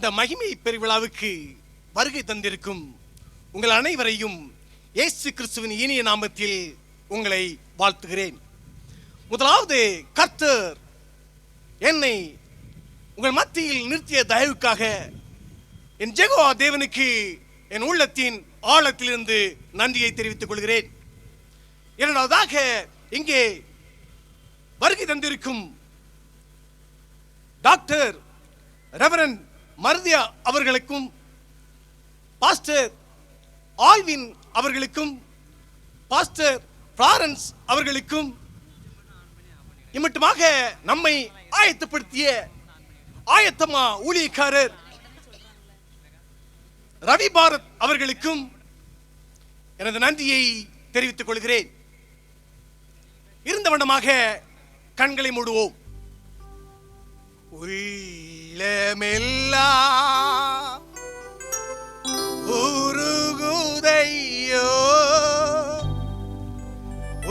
இந்த மகிமை பெருவிழாவுக்கு வருகை தந்திருக்கும் உங்கள் அனைவரையும் இயேசு கிறிஸ்துவின் இனிய நாமத்தில் உங்களை வாழ்த்துகிறேன். முதலாவது, கர்த்தர் என்னை உங்கள் மத்தியில் நிறுத்திய தயவுக்காக என் யெகோவா தேவனுக்கு என் உள்ளத்தின் ஆழத்திலிருந்து நன்றியை தெரிவித்துக் கொள்கிறேன். இரண்டாவதாக, இங்கே வருகை தந்திருக்கும் டாக்டர் ரெவரண்ட் மர்தியா அவர்களுக்கும், பாஸ்டர் ஆல்வின் அவர்களுக்கும், பாஸ்டர் பிளாரன்ஸ் அவர்களுக்கும், இம்மட்டுமாக நம்மை ஆயத்தப்படுத்திய ஆயத்தமா ஊழியக்காரர் ரவி பாரத் அவர்களுக்கும் எனது நன்றியை தெரிவித்துக் கொள்கிறேன். இருந்தவண்ணமாக கண்களை மூடுவோம். உள்ளமெல்லாம் உருகுதையோ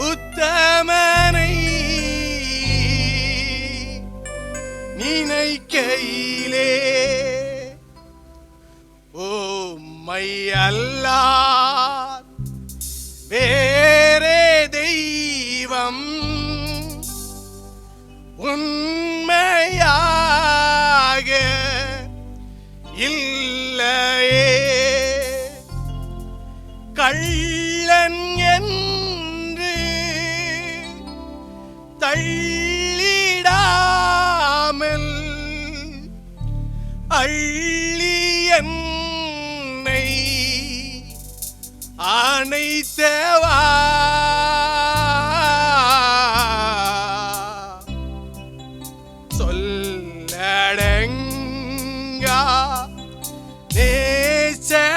உத்தமனை நினைக்கையிலே, ஓம்மை அல்லால் வேறே தெய்வம் உண்மையாக இல்லையே, கள்ளன் என்று தள்ளிடாமல் அள்ளி என்னை அணைத்தவா, சொல்லடங்கா நேசத்தாலே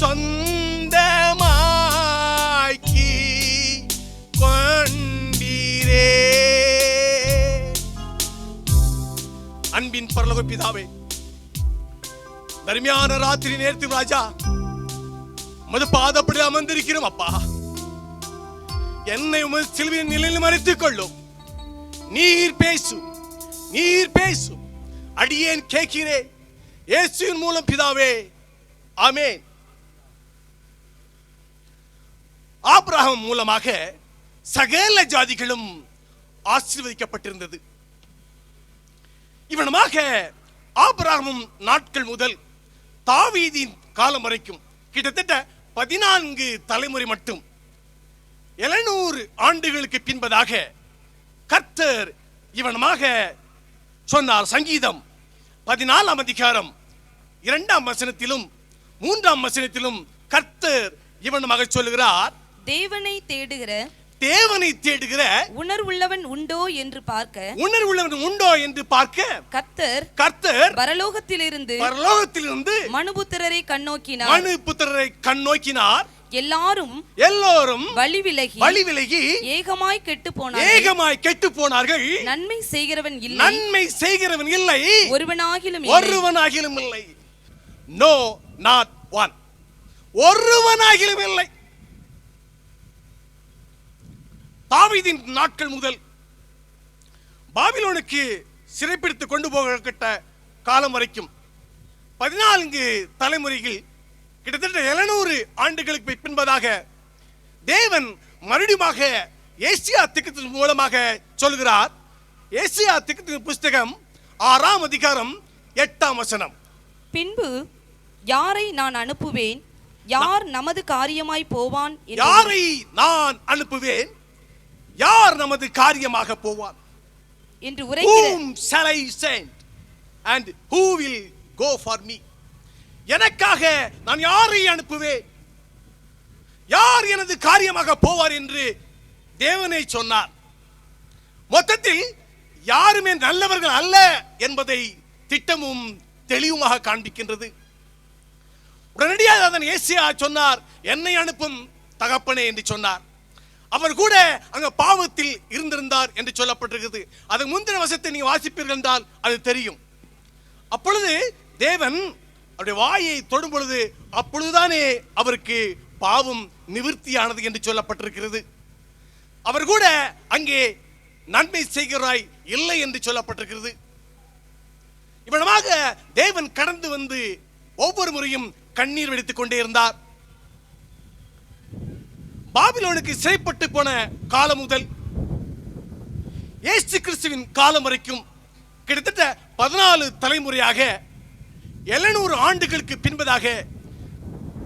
சொந்தமாக்கி கொண்டீரே. அன்பின் பரலோக பிதாவே, தர்மியான ராத்திரி நேரத்தில் ராஜா உமது பாதப்படி அமர்ந்திருக்கிறோம். அப்பா, என்னை உமது சிலுவையின் நிலையில் மறைத்துக் கொள்ளும். நீர் பேசும், நீர் பேசும். அடியேன் கேட்கிறேன் இயேசுவின் மூலம் பிதாவே, ஆமென். ஆபிரகாம் மூலமாக சகல ஜாதிகளும் ஆசீர்வதிக்கப்பட்டிருந்தது. இவனமாக ஆபிரகாமும் நாட்கள் முதல் தாவீதின் காலம் வரைக்கும் கிட்டத்தட்ட 14 தலைமுறை மட்டும் 700 ஆண்டுகளுக்கு பின்பதாக கர்த்தர் இவனமாக சொன்னார். சங்கீதம் 14 அதிகாரம் 2 வசனத்திலும் 3 வசனத்திலும் கர்த்தர் இவனமாக சொல்லுகிறார், தேவனை தேடுகிற உணர்வுள்ளவன் உண்டோ என்று பார்க்க கர்த்தர் பரலோகத்திலிருந்து மனுபுத்திரரை கண்ணோக்கினார். எல்லாரும் வழி விலகி ஏகமாய் கெட்டு போனார்கள். நன்மை செய்கிறவன் இல்லை, ஒருவனாகிலும் இல்லை. No, not one. ஒருவனாகிலும் இல்லை. தாவீதின் நாட்கள் முதல் பாபிலோனுக்கு சிறைப்பிடித்து கொண்டு போகப்பட்ட காலம் வரைக்கும் 14 தலைமுறைகள் கிட்டத்தட்ட 700 ஆண்டுகளுக்கு பின்பதாக தேவன் மறுபடியுமாக ஏசியா தீர்க்கதரிசி மூலமாக சொல்கிறார். ஏசியா தீர்க்கதரிசி புஸ்தகம் 6 அதிகாரம் 8 வசனம், பின்பு யாரை நான் அனுப்புவேன், யார் நமது காரியமாய் போவான், யாரை நான் அனுப்புவேன், யார் நமது காரியமாக போவான் என்று உரைக்கிறார். Whom shall I send and who will go for me? எனக்காக நான் யாரை அனுப்புவேன், யார் எனது காரியமாக போவார் என்று தேவனே சொன்னார். மொத்தத்தில் யாருமே நல்லவர்கள் அல்ல என்பதை திட்டமும் தெளிவுமாக காண்பிக்கின்றது. உடனடியாக அதன் ஏசியா சொன்னார், என்னை அனுப்பும் தகப்பனே என்று சொன்னார். அவர் கூட அங்க பாவத்தில் இருந்திருந்தார் என்று சொல்லப்பட்டிருக்கிறது. அது முந்தின வசனத்தை நீங்க வாசிப்பீர்கள் என்றால் அது தெரியும். அப்பொழுது தேவன் அவருடைய வாயை தொடும் பொழுது அப்பொழுதுதானே அவருக்கு பாவம் நிவிர்த்தியானது என்று சொல்லப்பட்டிருக்கிறது. அவர் கூட அங்கே நன்மை செய்கிறாய் இல்லை என்று சொல்லப்பட்டிருக்கிறது. இவ்வளவாக தேவன் கடந்து வந்து ஒவ்வொரு முறையும் கண்ணீர் வெடித்துக் கொண்டே இருந்தார். பாபிலோனுக்கு சிறைப்பட்டு போன காலம் முதல் இயேசு கிறிஸ்துவின் காலம் வரைக்கும் கிட்டத்தட்ட 14 தலைமுறையாக 700 ஆண்டுகளுக்கு பின்பதாக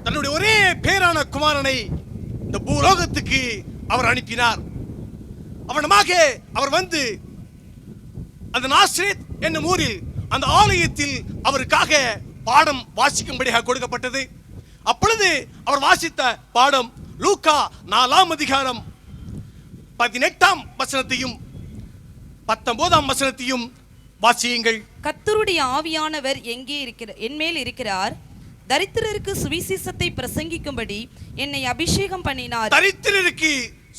தன்னுடைய ஒரே பேரான குமாரனை இந்த பூலோகத்துக்கு அவர் அனுப்பினார். அவனமாக அவர் வந்து அந்த நாசரேத் என்னும் ஊரில் அந்த ஆலயத்தில் அவருக்காக பாடம் வாசிக்கும்படியாக கொடுக்கப்பட்டது. அப்பொழுது அவர் வாசித்த பாடம் லூக்கா 4ஆம் அதிகாரம் 18ஆம் வசனத்தையும் 19ஆம் வசனத்தையும் வாசியுங்கள். கர்த்தருடைய ஆவியானவர் எங்கே இருக்கிறார்? என்மேல் இருக்கிறார். தரித்திரருக்கு சுவிசேஷத்தை பிரசங்கிக்கும்படி என்னை அபிஷேகம் பண்ணினார். தரித்திரருக்கு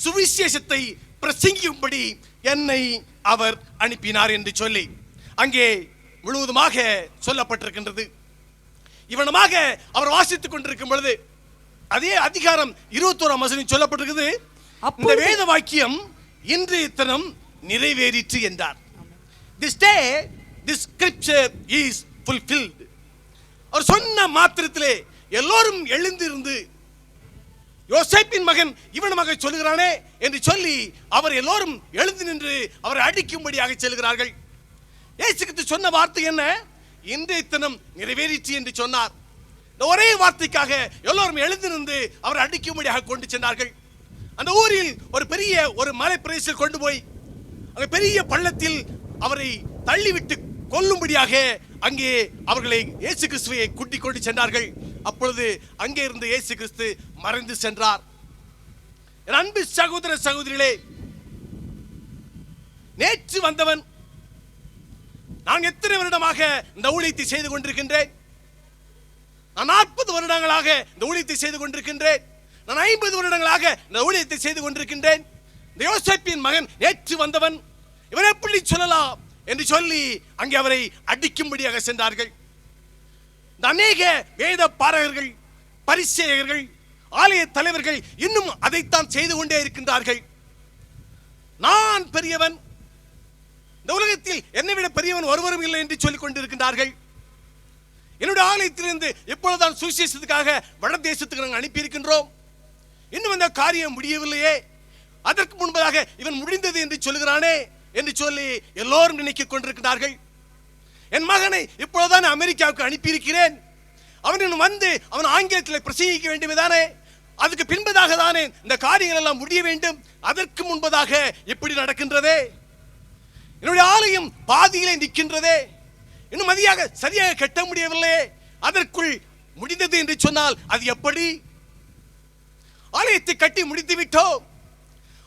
சுவிசேஷத்தை பிரசங்கிக்கும்படி என்னை அவர் அனுப்பினார் என்று சொல்லி அங்கே முழுவதுமாக சொல்லப்பட்டிருக்கின்றது. இவனமாக அவர் வாசித்துக் கொண்டிருக்கும் பொழுது அதே அதிகாரம் 21ஆம் வசனம் சொல்லப்பட்டிருக்கிறது. இந்த வேத வாக்கியம் இன்று தினம் நிறைவேறிற்று என்றார். This day this scripture is fulfilled. அவர் சொன்ன மாத்திரத்திலே எல்லோரும் எழுந்திருந்து யோசேப்பின் மகன் இவனமாக சொல்லுகிறானே என்று சொல்லி அவர் எல்லோரும் எழுந்து நின்று அவரை அடிக்கும்படியாக செல்கிறார்கள். இயேசு கிறிஸ்து சொன்ன வார்த்தை என்ன? இன்றைய தினம் நிறைவேறிற்று என்று சொன்னார். இந்த ஒரே வார்த்தைக்காக எல்லோரும் எழுந்து நின்று அவரை அடிக்கும்படியாக கொண்டு சென்றார்கள். அந்த ஊரில் ஒரு பெரிய ஒரு மலை பிரதேசத்தில் கொண்டு போய் அங்கே பெரிய பள்ளத்தில் அவரை தள்ளிவிட்டு கொல்லும்படியாக அங்கே அவர்களை இயேசு கிறிஸ்துவை கூட்டிக் கொண்டு சென்றார்கள். அப்பொழுது அங்கே இருந்த இயேசு கிறிஸ்து மறைந்து சென்றார். என் அன்பு சகோதர சகோதரிகளே, நேற்று வந்தவன் நான் எத்தனை வருடமாக இந்த ஊழியத்தை செய்து கொண்டிருக்கின்றேன்? நான் 40 வருடங்களாக இந்த ஊழியத்தை செய்து கொண்டிருக்கின்றேன். நான் 50 வருடங்களாக இந்த ஊழியத்தை செய்து கொண்டிருக்கின்றேன். இந்த யோசேப்பின் மகன் நேற்று வந்தவன், இவன் எப்படி சொல்லலாம் என்று சொல்லி அங்கே அவரை அடிக்கும்படியாக சென்றார்கள். அநேக வேத பாரகர்கள், பரிசேயர்கள், ஆலய தலைவர்கள் இன்னும் அதைத்தான் செய்து கொண்டே இருக்கின்றார்கள். நான் பெரியவன், இந்த உலகத்தில் என்னை விட பெரியவன் ஒருவரும் இல்லை என்று சொல்லிக் கொண்டிருக்கின்றார்கள். என்னுடைய ஆலயத்திலிருந்து எப்பொழுதுதான் சுவிசேஷத்துக்காக வட தேசத்துக்கு நாங்கள் அனுப்பி இருக்கின்றோம். இன்னும் அந்த காரியம் முடியவில்லையே, அதற்கு முன்பதாக இவன் முடிந்தது என்று சொல்லுகிறானே என்று சொல்லி எல்லோரும் நினைத்துக் கொண்டிருக்கிறார்கள். என் மகனை இப்பொழுதுதான் அமெரிக்காவுக்கு அனுப்பியிருக்கிறேன். அவன் வந்து அவன் ஆங்கிலத்தில் பிரசங்கிக்க வேண்டுமே, அதுக்கு பின்பதாக தானே இந்த காரியங்கள் எல்லாம் முடிய வேண்டும். அதற்கு முன்பதாக எப்படி நடக்கின்றதே? என்னுடைய ஆலயம் பாதியிலே நிற்கின்றதே, இன்னும் அதிக சரியாக கட்ட முடியவில்லையே, அதற்குள் முடிந்தது என்று சொன்னால் அது எப்படி? ஆலயத்தை கட்டி முடித்து விட்டோம்,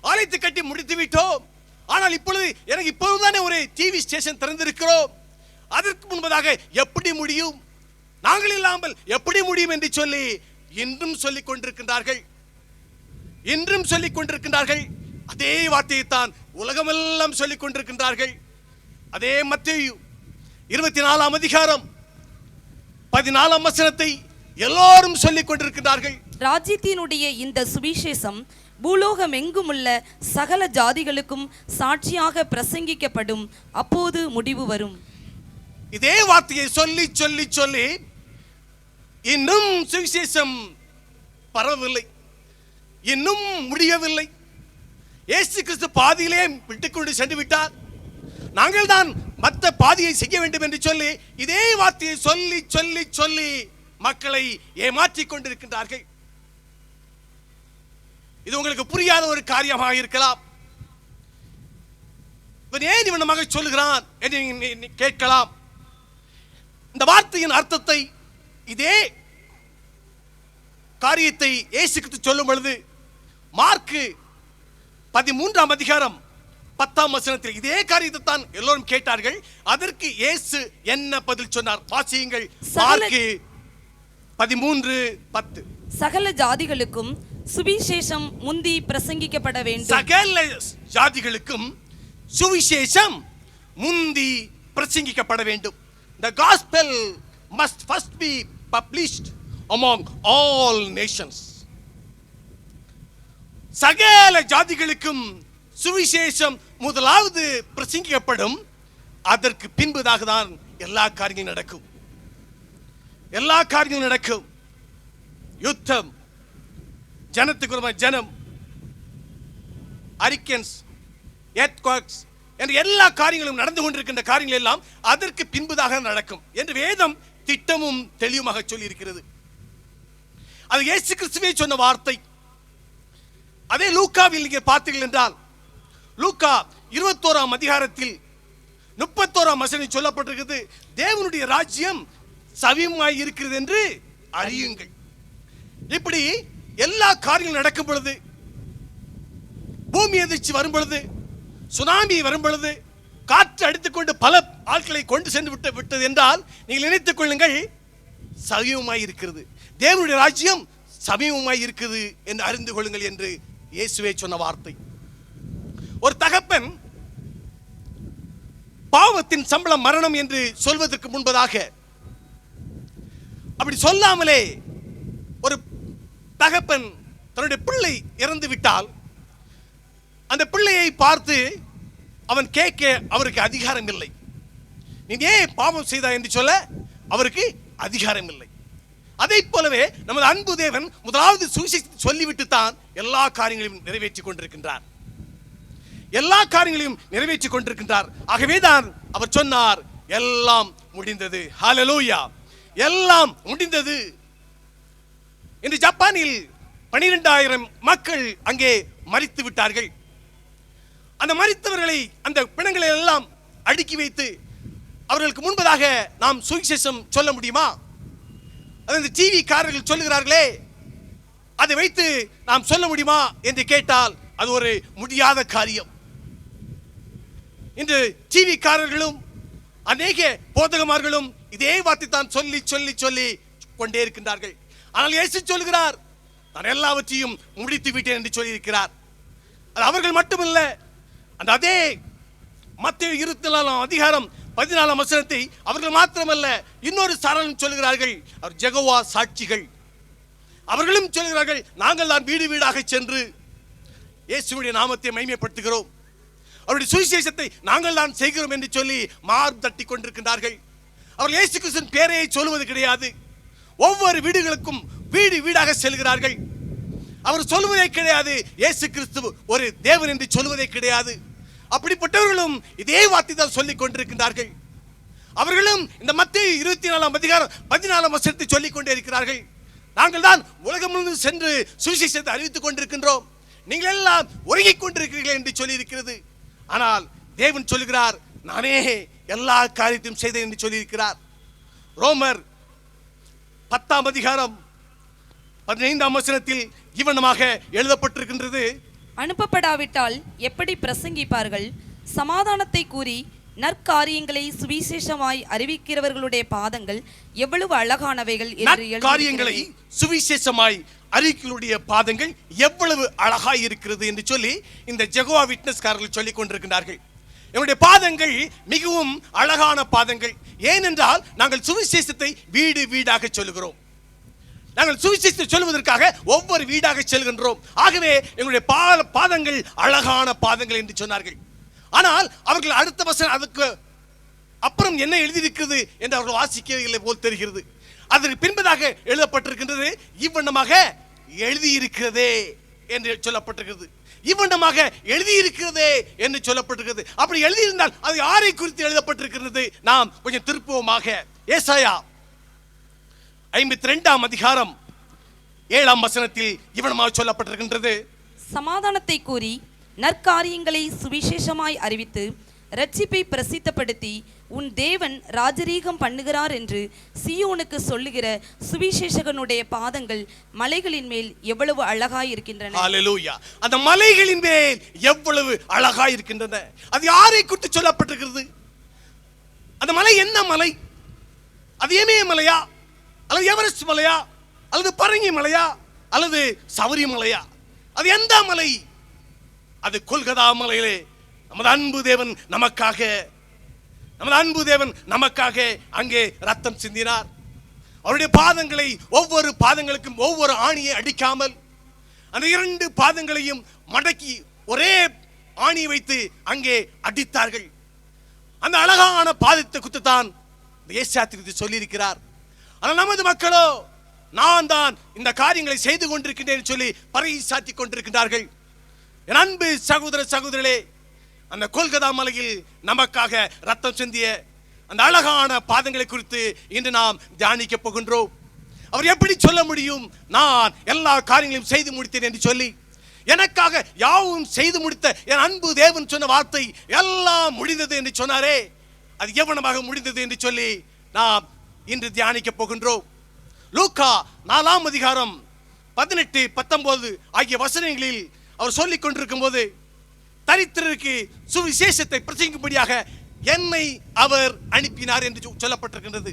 ஆலயத்தை கட்டி முடித்து விட்டோம். ஆனால் இப்பொழுது எனக்கு இப்பொழுதுதானே ஒரு டிவி ஸ்டேஷன் திறந்திருக்கிறோம், அதற்கு முன்பதாக எப்படி முடியும்? நாங்கள் இல்லாமல் எப்படி முடியும் என்று சொல்லி இன்றும் சொல்லிக் கொண்டிருக்கின்றார்கள். இன்றும் சொல்லிக் கொண்டிருக்கின்றார்கள். அதே வார்த்தையைத்தான் உலகமெல்லாம் சொல்லிக் கொண்டிருக்கின்றார்கள். அதே மத்தேயு 24ஆம் அதிகாரம் 14ஆம் வசனத்தை எல்லோரும் சொல்லிக் கொண்டிருக்கிறார்கள். ராஜ்யத்தினுடைய இந்த சுவிசேஷம் பூலோகம் எங்குமுள்ள சகல ஜாதிகளுக்கும் சாட்சியாக பிரசங்கிக்கப்படும், அப்போது முடிவு வரும். இதே வார்த்தையை சொல்லி சொல்லி சொல்லி இன்னும் சுவிசேஷம் பரவவில்லை, இன்னும் முடியவில்லை. இயேசு கிறிஸ்து பாதியிலே விட்டுக்கொண்டு சென்று விட்டார். நாங்கள் தான் மற்ற பாதியை செய்ய வேண்டும் என்று சொல்லி இதே வார்த்தையை சொல்லி சொல்லி சொல்லி மக்களை ஏமாற்றிக் கொண்டிருக்கின்றார்கள். இது உங்களுக்கு புரியாத ஒரு காரியமாக இருக்கலாம். இவன் ஏன் இவனமாக சொல்லுகிறான் என்று கேட்கலாம். இந்த வார்த்தையின் அர்த்தத்தை, இதே காரியத்தை இயேசு கிறிஸ்து சொல்லும் பொழுது மார்க்கு 13ஆம் அதிகாரம் 10ஆம் வசனத்தில் இதே காரியத்தை தான் எல்லோரும் கேட்டார்கள். அதற்கு இயேசு என்ன பதில் சொன்னார்? வாசியுங்கள். மார்க்கு 13:10. சகல ஜாதிகளுக்கும் சுவிசேஷம் முந்தி பிரசங்கிக்கப்பட வேண்டும். சகல ஜாதிகளுக்கும் சுவிசேஷம் முந்தி பிரசங்கிக்கப்பட வேண்டும். The gospel must first be published among all nations. சகல ஜாதிகளுக்கும் சுவிசேஷம் முதலாவது பிரசங்கிக்கப்படும், அதற்கு பின்பதாக தான் எல்லா காரியங்களும் நடக்கும். எல்லா காரியங்களும் நடக்கும். யுத்தம், ஜனத்துக்கு ஜனம், ஹரிக்கேன்ஸ், எர்த்குவேக்ஸ் என்ற எல்லா காரியங்களும் நடந்து கொண்டிருக்கின்ற காரியங்கள் எல்லாம் அதற்கு பின்புதாக நடக்கும் என்று வேதம் திட்டமும் தெளிவுமாக சொல்லி இருக்கிறது. அது இயேசு கிறிஸ்துவே சொன்ன வார்த்தை. அதே லூக்காவில் நீங்க பார்த்தீர்கள் என்றால், லூக்கா 21ஆம் அதிகாரத்தில் 31ஆம் வசனம் சொல்லப்பட்டிருக்கிறது, தேவனுடைய ராஜ்யம் சமீபமாய் இருக்கிறது என்று அறியுங்கள். இப்படி எல்லா காரியங்களும் நடக்கும் பொழுது, பூமி எதிர்ச்சி வரும் பொழுது, சுனாமி வரும் பொழுது, காற்று அடித்துக்கொண்டு பல ஆட்களை கொண்டு சென்று விட்டது என்றால் நீங்கள் நினைத்துக் கொள்ளுங்கள், சமீபமாய் இருக்கிறது, தேவனுடைய ராஜ்யம் சமீபமாய் இருக்குது என்று அறிந்து கொள்ளுங்கள் என்று இயேசுவே சொன்ன வார்த்தை. ஒரு தகப்பன் பாவத்தின் சம்பளம் மரணம் என்று சொல்வதற்கு முன்பதாக, அப்படி சொல்லாமலே ஒரு தகப்பன் தன்னுடைய பிள்ளை இறந்து விட்டால் அந்த பிள்ளையை பார்த்து அவன் கேட்க அவருக்கு அதிகாரம் இல்லை. நீ ஏன் பாவம் செய்தாய் என்று சொல்ல அவருக்கு அதிகாரம் இல்லை. அதை போலவே நமது அன்பு தேவன் முதலாவது சுவிசேஷத்தை சொல்லிவிட்டு தான் எல்லா காரியங்களையும் நிறைவேற்றிக் கொண்டிருக்கின்றார். எல்லா காரியங்களையும் நிறைவேற்றிக் கொண்டிருக்கின்றார். ஆகவேதான் அவர் சொன்னார், எல்லாம் முடிந்தது. ஹல்லேலூயா, எல்லாம் முடிந்தது. இன்று ஜப்பானில் 12,000 மக்கள் அங்கே மரித்து விட்டார்கள். அந்த மரித்தவர்களை, அந்த பிணங்களை எல்லாம் அடுக்கி வைத்து அவர்களுக்கு முன்பதாக நாம் சுவிசேஷம் சொல்ல முடியுமா? அந்த டிவி காரர்கள் சொல்லுகிறார்களே, அதை வைத்து நாம் சொல்ல முடியுமா என்று கேட்டால் அது ஒரு முடியாத காரியம். இன்று டிவி காரர்களும் அநேக போதகமார்களும் இதே வார்த்தை தான் சொல்லி சொல்லி சொல்லி கொண்டே இருக்கின்றார்கள். ஆனால் இயேசு சொல்கிறார், நான் எல்லாவற்றையும் முடித்து விட்டேன் என்று சொல்லி இருக்கிறார். அது அவர்கள் மட்டுமல்ல, அந்த அதே மத்தேயு 24ஆம் அதிகாரம் 14ஆம் வசனத்தை அவர்கள் மாத்திரமல்ல, இன்னொரு சாராரும் சொல்கிறார்கள், அவர் ஜெகோவா சாட்சிகள். அவர்களும் சொல்கிறார்கள், நாங்கள் தான் வீடு வீடாக சென்று இயேசுவுடைய நாமத்தை மகிமைப்படுத்துகிறோம், அவருடைய சுவிசேஷத்தை நாங்கள் தான் செய்கிறோம் என்று சொல்லி மார்பு தட்டி கொண்டிருக்கின்றார்கள். அவர்கள் இயேசு கிறிஸ்துவின் பேரையை சொல்வது கிடையாது. ஒவ்வொரு வீடுகளுக்கும் வீடு வீடாக செல்கிறார்கள். அவர் சொல்வதே கிடையாது இயேசு கிறிஸ்து ஒரு தேவன் என்று சொல்வதே கிடையாது. அப்படிப்பட்டவர்களும் இதே வார்த்தை தான் சொல்லிக் கொண்டிருக்கின்றார்கள். அவர்களும் இந்த மத்தேயு 24ஆம் அதிகாரம் 14ஆம் வசனத்தை சொல்லிக் கொண்டே இருக்கிறார்கள். நாங்கள் தான் உலகம் முழுவதும் சென்று சுவிசேஷத்தை அறிவித்துக் கொண்டிருக்கின்றோம், நீங்கள் எல்லாம் ஒருங்கிக் கொண்டிருக்கிறீர்கள் என்று சொல்லி இருக்கிறது. ஆனால் தேவன் சொல்கிறார், நானே எல்லா காரியத்தையும் செய்தேன் என்று சொல்லி இருக்கிறார். ரோமர் 10ஆம் அதிகாரம் 15ஆம் வசனத்தில் இவனமாக எழுதப்பட்டிருக்கின்றது, அனுப்பப்படாவிட்டால் எப்படி பிரசங்கிப்பார்கள்? சமாதானத்தை கூறி நற்காரியங்களை சுவிசேஷமாய் அறிவிக்கிறவர்களுடைய பாதங்கள் எவ்வளவு அழகானவைகள் என்று காரியங்களை சுவிசேஷமாய் அறிவிக்கிறவர்களுடைய பாதங்கள் எவ்வளவு அழகாய் இருக்கிறது என்று சொல்லி இந்த ஜெகோவா விட்னஸ்காரர்கள் சொல்லிக் கொண்டிருக்கிறார்கள். என்னுடைய பாதங்கள் மிகவும் அழகான பாதங்கள். ஏனென்றால் நாங்கள் சுவிசேஷத்தை வீடு வீடாக சொல்லுகிறோம். நாங்கள் சுவிசேஷத்தை சொல்வதற்காக ஒவ்வொரு வீடாக செல்கின்றோம். ஆகவே எங்களுடைய பாதங்கள் அழகான பாதங்கள் என்று சொன்னார்கள். ஆனால் அவர்கள் அடுத்த வசனம் அதுக்கு அப்புறம் என்ன எழுதியிருக்கிறது என்று அவர்கள் வாசிக்கவில்லை போல் தெரிகிறது. அதற்கு பின்பதாக எழுதப்பட்டிருக்கின்றது, இவ்வண்ணமாக எழுதியிருக்கிறதே என்று சொல்லப்பட்டிருக்கிறது. இவ்வண்ணமாக எழுதியிருக்கிறதே என்று சொல்லப்பட்டிருக்கிறது. அப்படி எழுதியிருந்தால் அது யாரை குறித்து எழுதப்பட்டிருக்கிறது? நாம் கொஞ்சம் திருப்புவோமாக. ஏசாயா 52ஆம் அதிகாரம் 7ஆம் வசனத்தில் இவ்வண்ணமாக சொல்லப்பட்டிருக்கின்றது, சமாதானத்தை கூறி நற்காரியங்களை சுவிசேஷமாய் அறிவித்து இரட்சிப்பை பிரசித்தப்படுத்தி உன் தேவன் ராஜரீகம் பண்ணுகிறார் என்று சீயோனுக்கு சொல்லுகிற சுவிசேஷகனுடைய பாதங்கள் மலைகளின் மேல் எவ்வளவு அழகாய் இருக்கின்றன. ஹல்லேலூயா. அந்த மலைகளின் மேல் எவ்வளவு அழகாய் இருக்கின்றன. அது யாரை குறித்து சொல்லப்பட்டிருக்கிறது? அந்த மலை என்ன மலை? அது இமயமலையா, அல்லது எவரெஸ்ட் மலையா, அல்லது பரங்கி மலையா, அல்லது சபரி மலையா? அது எந்த மலை? அது கொல்கத்தா மலையிலே நமது அன்பு தேவன் நமக்காக அங்கே ரத்தம் சிந்தினார். அவருடைய பாதங்களை ஒவ்வொரு பாதங்களுக்கும் ஒவ்வொரு ஆணியை அடிக்காமல் அந்த 2 பாதங்களையும் மடக்கி ஒரே ஆணியை வைத்து அங்கே அடித்தார்கள். அந்த அழகான பாதத்தை குத்துத்தான் ஏசாத்திற்கு சொல்லி இருக்கிறார். ஆனால் நமது மக்களோ நான் தான் இந்த காரியங்களை செய்து கொண்டிருக்கின்றேன் சொல்லி பறைசாற்றி கொண்டிருக்கின்றார்கள். என் அன்பு சகோதர சகோதரர்களே, அந்த கொல்கத்தா மலையில் நமக்காக ரத்தம் சிந்திய அந்த அழகான பாதங்களை குறித்து இன்று நாம் தியானிக்க போகின்றோம். அவர் எப்படி சொல்ல முடியும் நான் எல்லா காரியங்களையும் செய்து முடித்தேன் என்று சொல்லி? எனக்காக யாவும் செய்து முடித்த என் அன்பு தேவன் சொன்ன வார்த்தை எல்லாம் முடிந்தது என்று சொன்னாரே, அது எவ்வளவாக முடிந்தது என்று சொல்லி நாம் இன்று தியானிக்க போகின்றோம். லூக்கா 4ஆம் அதிகாரம் 18, 19 ஆகிய வசனங்களில் அவர் சொல்லிக் கொண்டிருக்கும் போது, தரித்திரருக்கு சுவிசேஷத்தை பிரசங்கிக்கும்படியாக என்னை அவர் அனுப்பினார் என்று சொல்லப்பட்டிருக்கின்றது.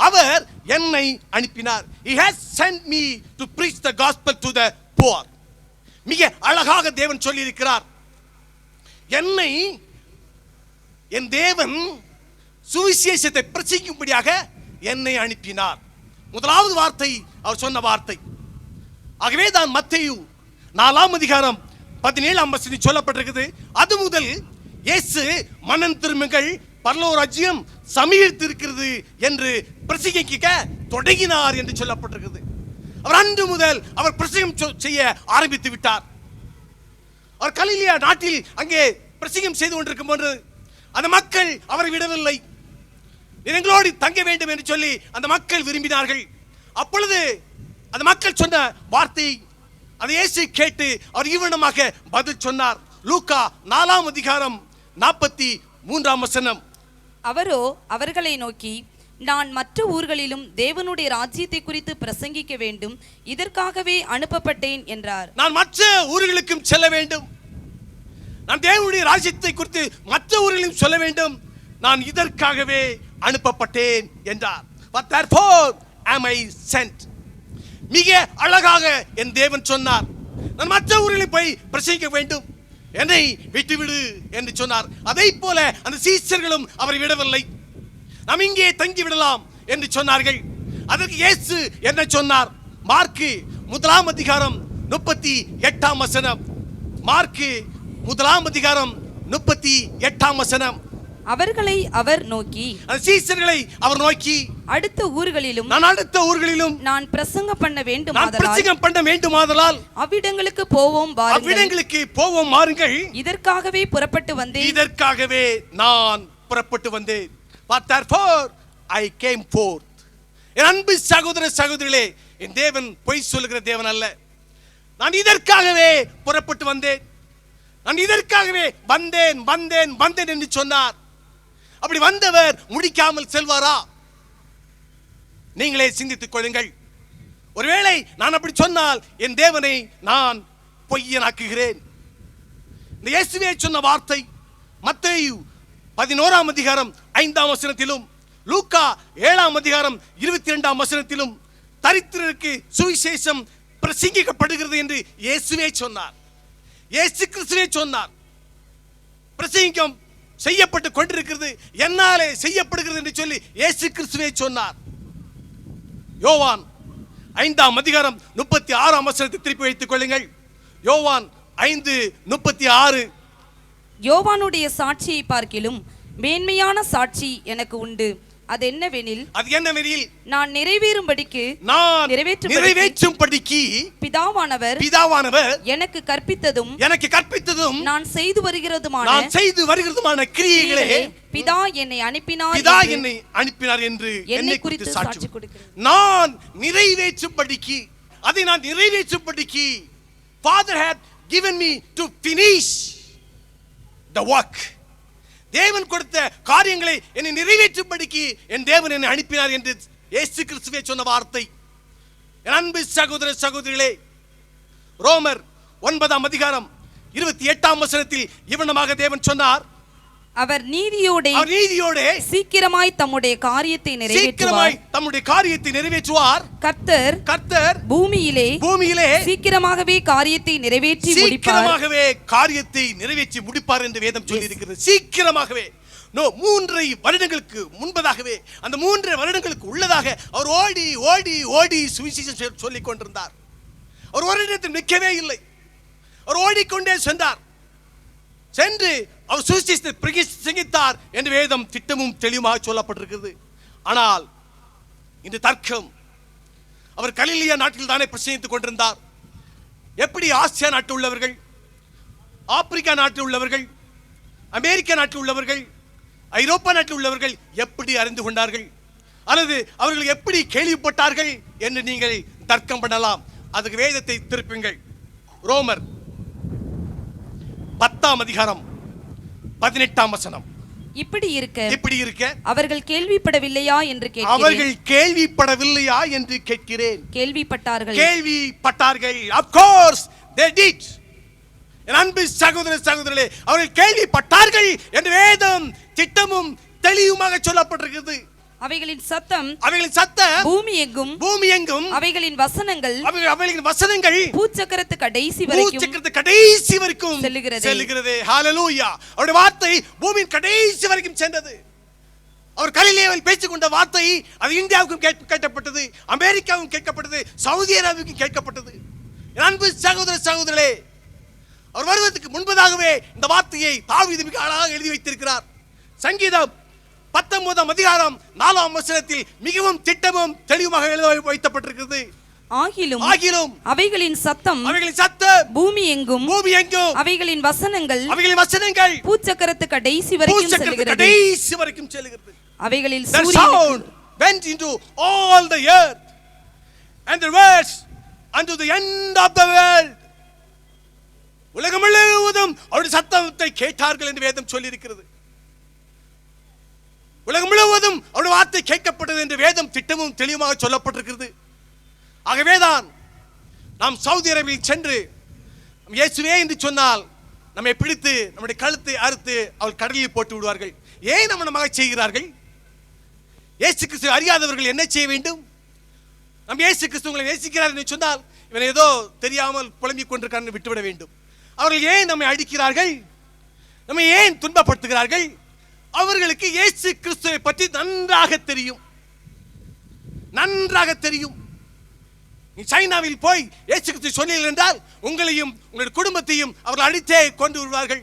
அவர் என்னை அனுப்பினார். He has sent me to preach the gospel to the poor. மிக அழகாக தேவன் சொல்லி இருக்கிறார். என்னை என் தேவன் சுவிசேஷத்தை பிரசங்கிக்கும்படியாக என்னை அனுப்பினார். முதலாவது வார்த்தை அவர் சொன்ன வார்த்தை. ஆகவே தான் மத்தேயு 4ஆம் அதிகாரம் 17ஆம் வசனம் சொல்லப்பட்டிருக்கிறது. அது முதல் இயேசு மனம் திரும்புங்கள், பரலோக ராஜ்யம் சமீபித்திருக்கிறது என்று பிரசங்கிக்க தொடங்கினார் என்று சொல்லப்பட்டிருக்கிறது. அவர் அன்று முதல் அவர் பிரசங்கம் செய்ய ஆரம்பித்து விட்டார். அவர் கலிலியா நாட்டில் அங்கே பிரசங்கம் செய்து கொண்டிருக்கும் போது அந்த மக்கள் அவரை விடவில்லை. எங்களோடு தங்க வேண்டும் என்று சொல்லி அந்த மக்கள் விரும்பினார்கள். அப்பொழுது அந்த மக்கள் சொன்ன வார்த்தை அதை இயேசு கேட்டு அவர் இவ்வளமாக பதில் சொன்னார். லூக்கா 4ஆம் அதிகாரம் 43ஆம் வசனம். அவரோ அவர்களை நோக்கி, நான் மற்ற ஊர்களிலும் தேவனுடைய ராஜ்யத்தை குறித்து பிரசங்கிக்க வேண்டும், இதற்காகவே அனுப்பப்பட்டேன் என்றார். நான் மற்ற ஊர்களுக்கும் செல்ல வேண்டும், நான் தேவனுடைய ராஜ்யத்தை குறித்து மற்ற ஊர்களிலும் சொல்ல வேண்டும், நான் இதற்காகவே அனுப்பப்பட்டேன் என்றார். But therefore am I sent. மிக அழகாக என் தேவன் சொன்னார், நான் மற்ற ஊர்களில் போய் பிரசங்கிக்க வேண்டும், என்னை விட்டுவிடு என்று சொன்னார். அதை போல அந்த சீஷர்களும் அவரை விடவில்லை. நாம் இங்கே தங்கி விடலாம் என்று சொன்னார்கள். அதற்கு இயேசு என்ன சொன்னார்? மார்க்கு 1ஆம் அதிகாரம் 38ஆம் வசனம். மார்க்கு 1ஆம் அதிகாரம் 38ஆம் வசனம். அவர்களை அவர் நோக்கி, சீஷர்களை அவர் நோக்கி, அடுத்த ஊர்களிலும் நான் பிரசங்கம் பண்ண வேண்டுமாதலால் அவ்விடங்களுக்கு போவோம் வாருங்கள், இதற்காகவே நான் புறப்பட்டு வந்தேன். But therefore I came forth. என் அன்பு சகோதர சகோதரிகளே, என் தேவன் பொய் சொல்லுகிற தேவன் அல்ல. நான் இதற்காகவே புறப்பட்டு வந்தேன், நான் இதற்காகவே வந்தேன் என்று சொன்னார். அப்படி வந்தவர் முடிக்காமல் செல்வாரா? நீங்களே சிந்தித்துக் கொள்ளுங்கள். ஒருவேளை நான் அப்படி சொன்னால் என் தேவனை நான் பொய்யனாக்குகிறேன். இந்த இயேசுவே சொன்ன வார்த்தை மத்தேயு 11ஆம் அதிகாரம் 5ஆம் வசனத்திலும் லூக்கா 7ஆம் அதிகாரம் 22ஆம் வசனத்திலும் தரித்திரருக்கு சுவிசேஷம் பிரசங்கிக்கப்படுகிறது என்று இயேசுவே சொன்னார். இயேசு கிறிஸ்துவே சொன்னார். பிரசங்கம் செய்யப்பட்டு கொண்டிருக்கிறது, என்னாலே செய்யப்படுகிறது என்று சொல்லி இயேசு கிறிஸ்துவே சொன்னார். யோவான் 5ஆம் அதிகாரம் 36ஆம் வசனத்தை திருப்பி வைத்துக் கொள்ளுங்கள். யோவான் 5:36. யோவானுடைய சாட்சியை பார்க்கிலும் மேன்மையான சாட்சி எனக்கு உண்டு. அது என்னவெனில் நான் நிறைவேற்றும்படிக்கு பிதாவானவர் எனக்கு கற்பித்ததும் நான் செய்து வருகிறதுமான கிரியைகளே பிதா என்னை அனுப்பினார் என்று என்னை குறித்து சாட்சி கொடுக்கிறேன். நான் நிறைவேற்றும்படிக்கு, அதை நான் நிறைவேற்றும்படிக்கு Father had given me to finish the work. தேவன் கொடுத்த காரியங்களை என்னை நிறைவேற்றும்படிக்கு என் தேவன் என்னை அனுப்பினார் என்று இயேசு கிறிஸ்துவே சொன்ன வார்த்தை. என் அன்பு சகோதர சகோதரிகளே, ரோமர் 9ஆம் அதிகாரம் 28ஆம் வசனத்தில் இவ்வளவாக தேவன் சொன்னார், அவர் நீதியோடே சீக்கிரமாய் தம்முடைய காரியத்தை நிறைவேற்றுவார். கர்த்தர் பூமியிலே சீக்கிரமாகவே காரியத்தை நிறைவேற்றி முடிப்பார் என்று வேதம் சொல்லி இருக்கிறது. சீக்கிரமாகவே, 3 வருடங்களுக்கு முன்பதாகவே, அந்த 3 வருடங்களுக்கு உள்ளதாக அவர் ஓடி ஓடி ஓடி சுவிசேஷம் சொல்லிக் கொண்டிருந்தார். அவர் ஒரு இடத்தில் நிற்கவே இல்லை, அவர் ஓடிக்கொண்டே சென்று அவர் சுவிசேஷத்தை பிரசங்கித்தார் என்று வேதம் திட்டமும் தெளிவாக சொல்லப்பட்டிருக்கிறது. ஆனால் இந்த தர்க்கம், அவர் கலிலியா நாட்டில் தானே பிரசங்கித்துக் கொண்டிருந்தார். எப்படி ஆசியா நாட்டில் உள்ளவர்கள், ஆப்பிரிக்கா நாட்டில் உள்ளவர்கள், அமெரிக்கா நாட்டில் உள்ளவர்கள், ஐரோப்பா நாட்டில் உள்ளவர்கள் எப்படி அறிந்து கொண்டார்கள், அல்லது அவர்கள் எப்படி கேள்விப்பட்டார்கள் என்று நீங்கள் தர்க்கம் பண்ணலாம். அதுக்கு வேதத்தை திருப்புங்கள். ரோமர் 10ஆம் அதிகாரம் 18ஆம் வசனம். இப்படி இருக்க அவர்கள் கேள்விப்படவில்லையா என்று கேட்கிறேன். அவர்கள் கேள்விப்படவில்லையா என்று கேட்கிறேன். கேள்விப்பட்டார்கள். Of course they did. என் அன்பு சகோதரர்களே, அவர்கள் கேள்விப்பட்டார்கள் என்று வேதம் திட்டமும் தெளிவுமாக சொல்லப்பட்டிருக்கிறது. அவைகளின் சத்தம் பூமி எங்கும் அவைகளின் வசனங்கள் பூச்சக்கரத்து கடைசி வரைக்கும் செல்லுகிறது. ஹalleluya. அவருடைய வார்த்தை பூமியின் கடைசி வரைக்கும் சென்றது. அவர் கலிலேயாவில் பேசிக் கொண்ட வார்த்தை அது இந்தியாவுக்கும் கேட்கப்பட்டது, அமெரிக்காவுக்கும் கேட்கப்பட்டது, சவுதி அரேபியாவுக்கும் கேட்கப்பட்டது. என் அன்பு சகோதரர்களே, அவர் வருவதற்கு முன்பதாகவே இந்த வார்த்தையை தாவீது மிக அழகாக எழுதி வைத்திருக்கிறார். சங்கீதம் 19ஆம் அதிகாரம் 4ஆம் வசனத்தில் மிகவும் திட்டமும் தெளிவாக எழுதி வைக்கப்பட்டிருக்கிறது. ஆகிலும் அவைகளின் சத்தம் பூமி எங்கும் அவைகளின் வசனங்கள் பூச்சக்கரத்து கடைசி வரைக்கும் செல்கிறது. அவைகளில் sound went into all the earth and the words unto the end of the world. உலகம் முழுவதும் அவருடைய சத்தத்தை கேட்டார்கள் என்று வேதம் சொல்லி இருக்கிறது. உலகம் முழுவதும் அவருடைய வார்த்தை கேட்கப்பட்டது என்று வேதம் திட்டமும் தெளிவாக சொல்லப்பட்டிருக்கிறது. ஆகவேதான் நாம் சவுதி அரேபியாவில் சென்று இயேசுவே என்று சொன்னால் நம்மை பிடித்து நம்முடைய கழுத்தை அறுத்து அவள் கடலில் போட்டு விடுவார்கள். ஏன் நம்ம செய்கிறார்கள்? இயேசு கிறிஸ்து அறியாதவர்கள் என்ன செய்ய வேண்டும்? நம் இயேசு கிறிஸ்து உங்களை நேசிக்கிறார் என்று சொன்னால் இவன் ஏதோ தெரியாமல் புலம்பிக் கொண்டிருக்கார் விட்டுவிட வேண்டும். அவர்கள் ஏன் நம்மை அடிக்கிறார்கள், நம்மை ஏன் துன்பப்படுத்துகிறார்கள்? அவர்களுக்கு இயேசு கிறிஸ்துவை பற்றி நன்றாக தெரியும். நீ சைனாவில் போய் இயேசு கிறிஸ்து சொன்னீர்கள் என்றால் உங்களையும் உங்களுடைய குடும்பத்தையும் அவர்கள் அடித்தே கொண்டு விடுவார்கள்,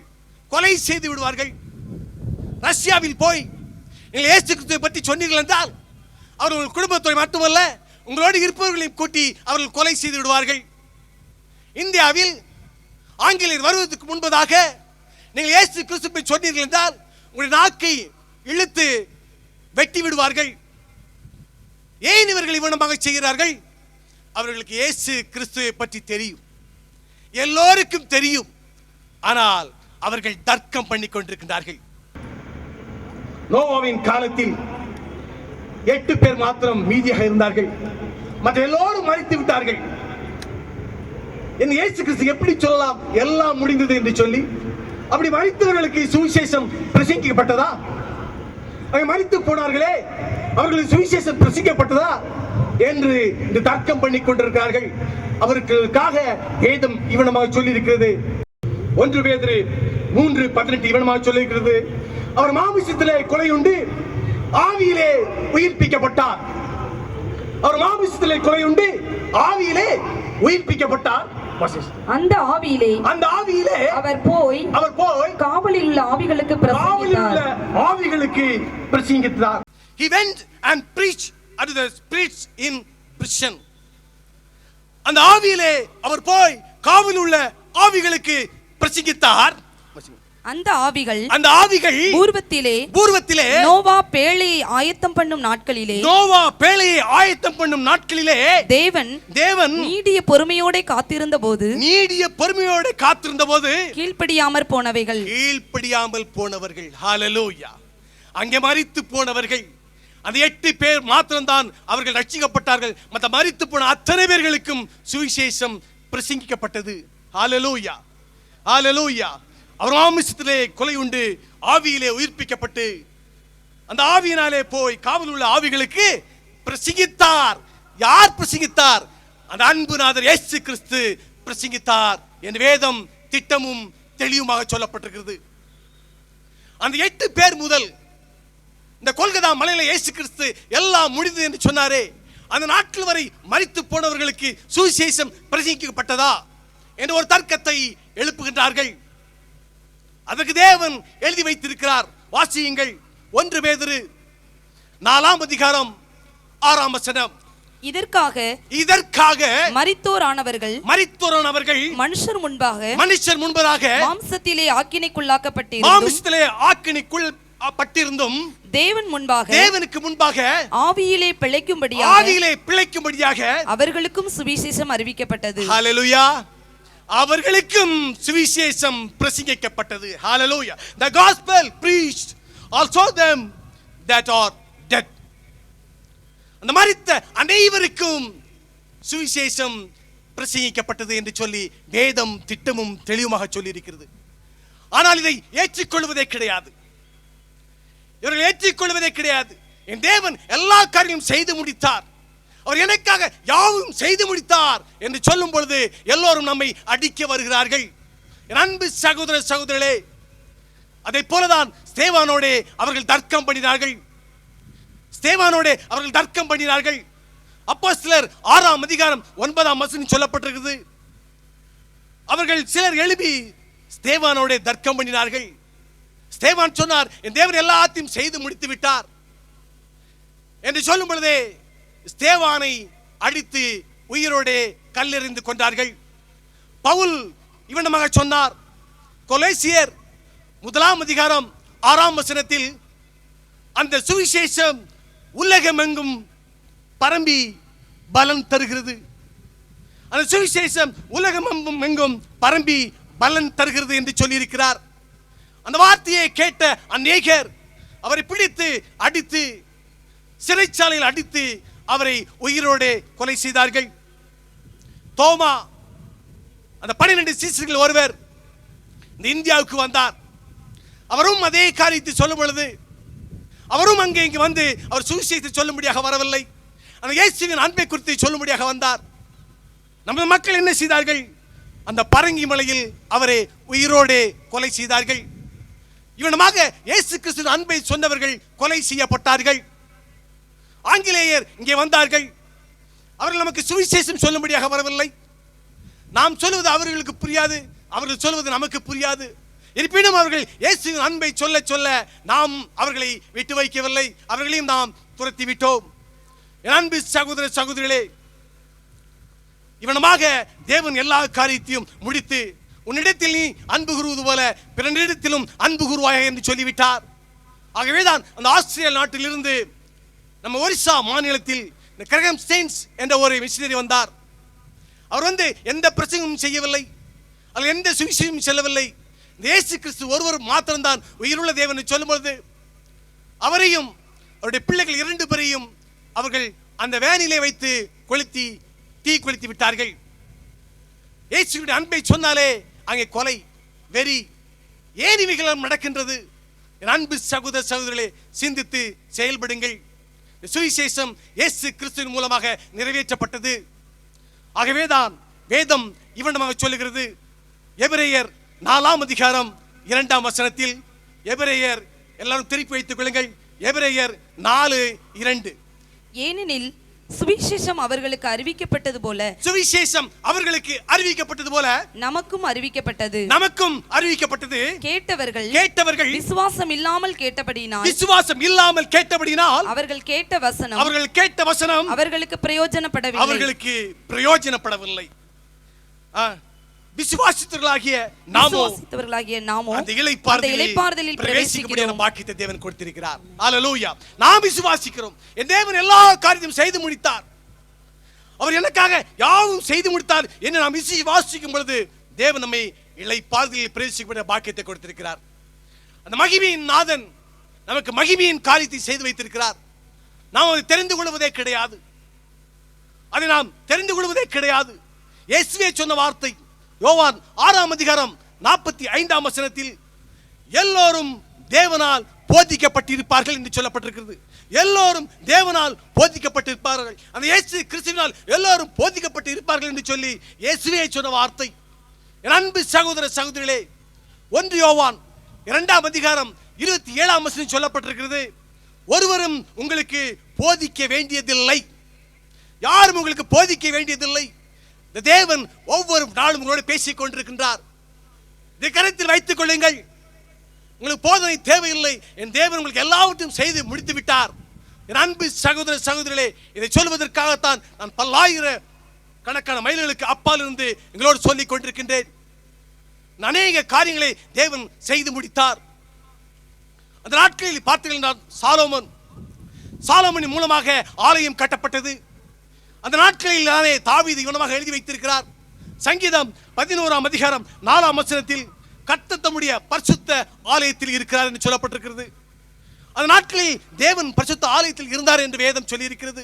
கொலை செய்து விடுவார்கள். ரஷ்யாவில் போய் நீங்கள் இயேசு கிறிஸ்துவை பற்றி சொன்னீர்கள் என்றால் அவர்கள் குடும்பத்தை மட்டுமல்ல உங்களோடு இருப்பவர்களையும் கூட்டி அவர்கள் கொலை செய்து விடுவார்கள். இந்தியாவில் ஆங்கிலேயர் வருவதற்கு முன்பதாக நீங்கள் இயேசு கிறிஸ்துவை சொன்னீர்கள் என்றால் உங்களுடைய நாக்கை இழுத்து வெட்டி விடுவார்கள். ஏன் இவர்கள் இவ்வளவாக செய்கிறார்கள்? அவர்களுக்கு இயேசு கிறிஸ்துவை பற்றி தெரியும், எல்லோருக்கும் தெரியும். ஆனால் அவர்கள் தர்க்கம் பண்ணி கொண்டிருக்கிறார்கள். நோவாவின் காலத்தில் 8 பேர் மாத்திரம் மீதியாக இருந்தார்கள், மற்ற எல்லோரும் மரித்து விட்டார்கள். என் இயேசு கிறிஸ்து எப்படி சொல்லலாம் எல்லாம் முடிந்தது என்று சொல்லி? அப்படி மரித்தவர்களுக்கு சுவிசேஷம் பிரசங்கிக்கப்பட்டதா? மரித்து போனார்களே அவர்களுக்கு சுவிசேஷம் பிரசங்கிக்கப்பட்டதா என்று இந்த தர்க்கம் பண்ணி கொண்டிருக்கிறார்கள். அவர்களுக்காக வேதம் இவனமாக சொல்லி இருக்கிறது. 1 பேதுரு 3:18 இவனமாக சொல்லி இருக்கிறது. அவர் மாமிசத்திலே கொலையுண்டு ஆவியிலே உயிர்ப்பிக்கப்பட்டார். அவர் மாமிசத்திலே கொலையுண்டு ஆவியிலே உயிர்ப்பிக்கப்பட்டார். அந்த ஆவியிலே அவர் போய் காவலில் உள்ள ஆவிகளுக்கு பிரசங்கித்தார். He went and preached unto the spirits in prison. அந்த ஆவியிலே அவர் போய் காவலில் உள்ள ஆவிகளுக்கு பிரசங்கித்தார். அந்த ஆவிகள் பூர்வத்திலே நோவா பேழையை ஆயத்தம் பண்ணும் நாட்களிலே தேவன் நீடிய பொறுமையோட காத்திருந்த போது கீழ்ப்படியாமல் போனவர்கள் ஹalleluya. அங்கே மரித்து போனவர்கள் அந்த 8 பேர் மாத்திரம்தான் அவர்கள் ரட்சிக்கப்பட்டார்கள். மற்ற மரித்து போன அத்தனை பேர்களுக்கும் சுவிசேஷம் பிரசங்கிக்கப்பட்டது. ஹalleluya, ஹalleluya. அவர் மாமிசத்திலே கொலை உண்டு ஆவியிலே உயிர்ப்பிக்கப்பட்டு அந்த ஆவியினாலே போய் காவல் உள்ள ஆவிகளுக்கு பிரசங்கித்தார். யார் பிரசங்கித்தார்? அந்த அன்புநாதர் இயேசு கிறிஸ்து பிரசங்கித்தார் என்று வேதம் திட்டமும் தெளிவுமாக சொல்லப்பட்டிருக்கிறது. அந்த 8 பேர் முதல் இந்த கொல்கத்தா மலையில இயேசு கிறிஸ்து எல்லாம் முடிந்தது என்று சொன்னாரே, அந்த நாட்கள் வரை மரித்து போனவர்களுக்கு சுவிசேஷம் பிரசங்கிக்கப்பட்டதா என்று ஒரு தர்க்கத்தை எழுப்புகின்றார்கள். அதற்கு தேவன் எழுதி வைத்திருக்கிறார். வாசியுங்கள் 1 பேதுரு 4ஆம் அதிகாரம் 6ஆம் வசனம். இதற்காக மரித்தோரானவர்கள் மனுஷர் முன்பாக மாம்சத்திலே ஆக்கினைக்குள்ளாக்கப்பட்டிருந்தும் தேவனுக்கு முன்பாக ஆவியிலே பிழைக்கும்படியாக அவர்களுக்கும் சுவிசேஷம் அறிவிக்கப்பட்டது. ஹல்லேலூயா. அவர்களுக்கும் சுவிசேஷம் பிரசங்கிக்கப்பட்டது. ஹல்லேலூயா. The gospel preached also them that are dead. அந்த மரித்த அனைவருக்கும் சுவிசேஷம் பிரசங்கிக்கப்பட்டது என்று சொல்லி வேதம் திட்டமும் தெளிவுமாக சொல்லி இருக்கிறது. ஆனால் இதை ஏற்றுக்கொள்வதே கிடையாது. இவர்கள் ஏற்றுக்கொள்வதே கிடையாது. என் தேவன் எல்லா காரியமும் செய்து முடித்தார், அவர் எனக்காக யாவும் செய்து முடித்தார் என்று சொல்லும் பொழுது எல்லோரும் நம்மை அடிக்க வருகிறார்கள். என் அன்பு சகோதர சகோதரர்களே, அதை போலதான் ஸ்தேவானோடே அவர்கள் தர்க்கம் பண்ணினார்கள். அப்போஸ்தலர் 6ஆம் அதிகாரம் 9ஆம் வசனம் சொல்லப்பட்டிருக்கிறது. அவர்கள் சிலர் எழுப்பி ஸ்தேவானோடே தர்க்கம் பண்ணினார்கள். ஸ்தேவான் சொன்னார், என் தேவன் எல்லாத்தையும் செய்து முடித்து விட்டார் என்று சொல்லும் பொழுதே ஸ்தேவானை அடித்து உயிரோடே கல்லெறிந்து கொண்டார்கள். பவுல் இவனமாக சொன்னார், கொலோசியர் 1ஆம் அதிகாரம் 6ஆம் வசனத்தில், அந்த சுவிசேஷம் உலகமெங்கும் பரம்பி பலன் தருகிறது. அந்த சுவிசேஷம் உலகமெங்கும் பரம்பி பலன் தருகிறது என்று சொல்லியிருக்கிறார். அந்த வார்த்தையை கேட்ட அநேகர் அவரை பிடித்து அடித்து சிறைச்சாலையில் அடித்து அவரை உயிரோடு கொலை செய்தார்கள். தோமா, அந்த 12 சீசர்கள் ஒருவர் இந்த இந்தியாவுக்கு வந்தார். அவரும் அதே காரியத்தை சொல்லும் பொழுது அவரும் அங்கே இங்கு வந்து அவர் சுவிசேஷத்தை சொல்லும்படியாக வரவில்லை, அந்த இயேசுவின் அன்பை குறித்து சொல்லும்படியாக வந்தார். நம்ம மக்கள் என்ன செய்தார்கள்? அந்த பரங்கி மலையில் அவரை உயிரோடு கொலை செய்தார்கள். இவனமாக இயேசு கிறிஸ்துவின் அன்பை சொன்னவர்கள் கொலை செய்யப்பட்டார்கள். ஆங்கிலேயர் இங்கே வந்தார்கள். அவர்கள் நமக்கு சுவிசேஷம் சொல்லும்படியாக வரவில்லை. நாம் சொல்வது அவர்களுக்கு புரியாது, அவர்கள் சொல்வது நமக்கு புரியாது. இருப்பினும் அவர்கள் இயேசுவின் அன்பை சொல்ல சொல்ல நாம் அவர்களை விட்டு வைக்கவில்லை, அவர்களையும் நாம் துரத்தி விட்டோம். என் அன்பு சகோதர சகோதரிகளே, இவனமாக தேவன் எல்லா காரியத்தையும் முடித்து, உன்னிடத்தில் நீ அன்பு கூறுவது போல பிறனிடத்திலும் அன்பு கூறுவாய் என்று சொல்லிவிட்டார். ஆகவேதான் அந்த ஆஸ்திரேலியா நாட்டிலிருந்து நம்ம ஒரிசா மாநிலத்தில் இந்த கிரகம் ஸ்டெயின்ஸ் என்ற ஒரு மிஷனரி வந்தார். அவர் வந்து எந்த பிரசங்கமும் செய்யவில்லை, அல்லது எந்த சுவிசேஷமும் செல்லவில்லை. இயேசு கிறிஸ்து ஒருவர் மாத்திரம்தான் உயிருள்ள தேவன் சொல்லும்போது அவரையும் அவருடைய பிள்ளைகள் 2 பேரையும் அவர்கள் அந்த வேனிலே வைத்து தீ கொளுத்தி விட்டார்கள். இயேசுவின் அன்பை சொன்னாலே அங்கே கொலை, வெறி, ஏன் இவைகள் நடக்கின்றது? என் அன்பு சகோதர சகோதரர்களே, சிந்தித்து செயல்படுங்கள். சுவிசேஷம் இயேசு கிறிஸ்துவின் மூலமாக நிறைவேற்றப்பட்டது. ஆகவேதான் வேதம் இவனமாக சொல்லுகிறது. எபிரேயர் 4ஆம் அதிகாரம் 2ஆம் வசனத்தில், எபிரேயர் எல்லாரும் திருப்பி வைத்துக் கொள்ளுங்கள், எபிரேயர் 4:2. ஏனெனில் சுவிசேஷம் அவர்களுக்கு அறிவிக்கப்பட்டது போல நமக்கும் அறிவிக்கப்பட்டது. கேட்டவர்கள் விசுவாசம் இல்லாமல் கேட்டபடியினால் அவர்கள் கேட்ட வசனம் அவர்களுக்கு பிரயோஜனப்படவில்லை. விசுவாசித்தவர்களாகிய நாமோ அந்த இளைப்பாறுதலில் பிரவேசிக்கக்கூடிய பாக்கியத்தை தேவன் கொடுத்திருக்கிறார். ஹல்லேலூயா. நாம் விசுவாசிக்கிறோம். என் தேவன் எல்லா காரியத்தையும் செய்து முடித்தார், அவர் எனக்காக யாவும் செய்து முடித்தார் என்று நாம் விசுவாசிக்கும் பொழுது தேவன் நம்மை இளைப்பாறுதலில் பிரவேசிக்கக்கூடிய பாக்கியத்தை கொடுத்திருக்கிறார். அந்த மகிமையின் நாதன் நமக்கு மகிமையின் காரியத்தை செய்து வைத்திருக்கிறார். நாம் அதை தெரிந்து கொள்வதே கிடையாது. இயேசுவே சொன்ன வார்த்தை யோவான் 6ஆம் அதிகாரம் 45ஆம் வசனத்தில், எல்லோரும் தேவனால் போதிக்கப்பட்டிருப்பார்கள் என்று சொல்லப்பட்டிருக்கிறது. எல்லோரும் தேவனால் போதிக்கப்பட்டிருப்பார்கள், அந்த இயேசு கிறிஸ்துவினால் எல்லோரும் போதிக்கப்பட்டு இருப்பார்கள் என்று சொல்லி இயேசுவே சொன்ன வார்த்தை. என் அன்பு சகோதர சகோதரிகளே, 1 யோவான் 2ஆம் அதிகாரம் 27ஆம் வசனம் சொல்லப்பட்டிருக்கிறது, ஒருவரும் உங்களுக்கு போதிக்க வேண்டியதில்லை, யாரும் உங்களுக்கு போதிக்க வேண்டியதில்லை. இந்த தேவன் ஒவ்வொரு நாளும் உங்களோடு பேசிக் கொண்டிருக்கின்றார். இதை கருத்தில் வைத்துக் கொள்ளுங்கள். உங்களுக்கு போதனை தேவையில்லை, என் தேவன் உங்களுக்கு எல்லாவற்றையும் செய்து முடித்து விட்டார். என் அன்பு சகோதர சகோதரிகளே, இதை சொல்வதற்காகத்தான் நான் பல்லாயிர கணக்கான மைல்களுக்கு அப்பால் இருந்து எங்களோடு சொல்லிக் கொண்டிருக்கின்றேன். அநேக காரியங்களை தேவன் செய்து முடித்தார். அந்த நாட்களில் பார்த்தீர்கள், சாலோமோனின் மூலமாக ஆலயம் கட்டப்பட்டது. அந்த நாட்களில் தானே தாவீது இவனமாக எழுதி வைத்திருக்கிறார். சங்கீதம் 11ஆம் அதிகாரம் 4ஆம் வசனத்தில் கர்த்தர் தம்முடைய பரிசுத்த ஆலயத்தில் இருக்கிறார் என்று சொல்லப்பட்டிருக்கிறது. அந்த நாட்களில் தேவன் பரிசுத்த ஆலயத்தில் இருந்தார் என்று வேதம் சொல்லி இருக்கிறது.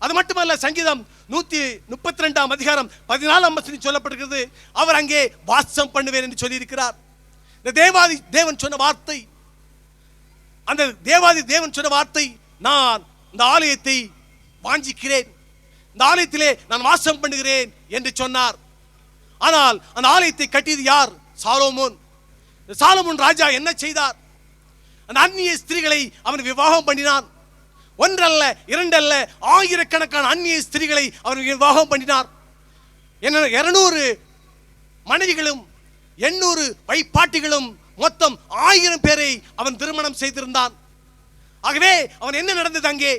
அது மட்டுமல்ல, சங்கீதம் 132ஆம் அதிகாரம் 14ஆம் வசனத்தில் சொல்லப்பட்டிருக்கிறது, அவர் அங்கே வாசம் பண்ணுவேன் என்று சொல்லி இருக்கிறார். இந்த தேவாதி தேவன் சொன்ன வார்த்தை, அந்த தேவாதி தேவன் சொன்ன வார்த்தை, நான் இந்த ஆலயத்தை வாஞ்சிக்கிறேன், இந்த ஆலயத்திலே நான் வாசம் பண்ணுகிறேன் என்று சொன்னார். ஆனால் அந்த ஆலயத்தை கட்டியது யார்? சாலோமோன். சாலோமோன் ராஜா என்ன செய்தார்? அந்த அந்நிய ஸ்திரீகளை அவன் விவாகம் பண்ணினான். ஒன்றல்ல, இரண்டல்ல, ஆயிரக்கணக்கான அந்நிய ஸ்திரீகளை அவன் விவாகம் பண்ணினார். 200 மனைவிகளும் 800 வைப்பாட்டிகளும் மொத்தம் 1000 பேரை அவன் திருமணம் செய்திருந்தான். ஆகவே அவன் என்ன நடந்தது அங்கே?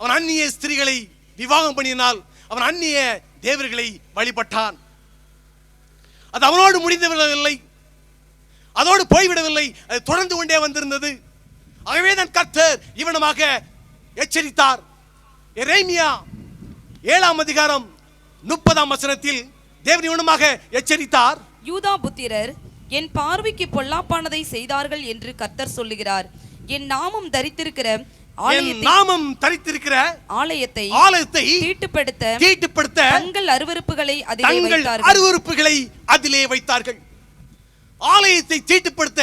அவன் அந்நிய ஸ்திரீகளை விவாகம் பண்ணினால் அவன் அந்நிய தேவர்களை வழிபட்டான். அது அவனோடு முடிந்துவிடவில்லை, அதோடு போய்விடவில்லை, அது தொடர்ந்து கொண்டே வந்திருந்தது. ஆகவே தான் கர்த்தர் இவனமாக எச்சரித்தார். எரேமியா 7ஆம் அதிகாரம் 30ஆம் வசனத்தில் தேவன் இவனமாக எச்சரித்தார், யூதா புத்திரர் என் பார்வைக்கு பொல்லாப்பானதை செய்தார்கள் என்று கர்த்தர் சொல்லுகிறார். என் நாமம் தரித்திருக்கிற ஆலயத்தை தீட்டுப்படுத்த தங்கள் அருவருப்புகளை அதிலே வைத்தார்கள். ஆலயத்தை தீட்டுப்படுத்த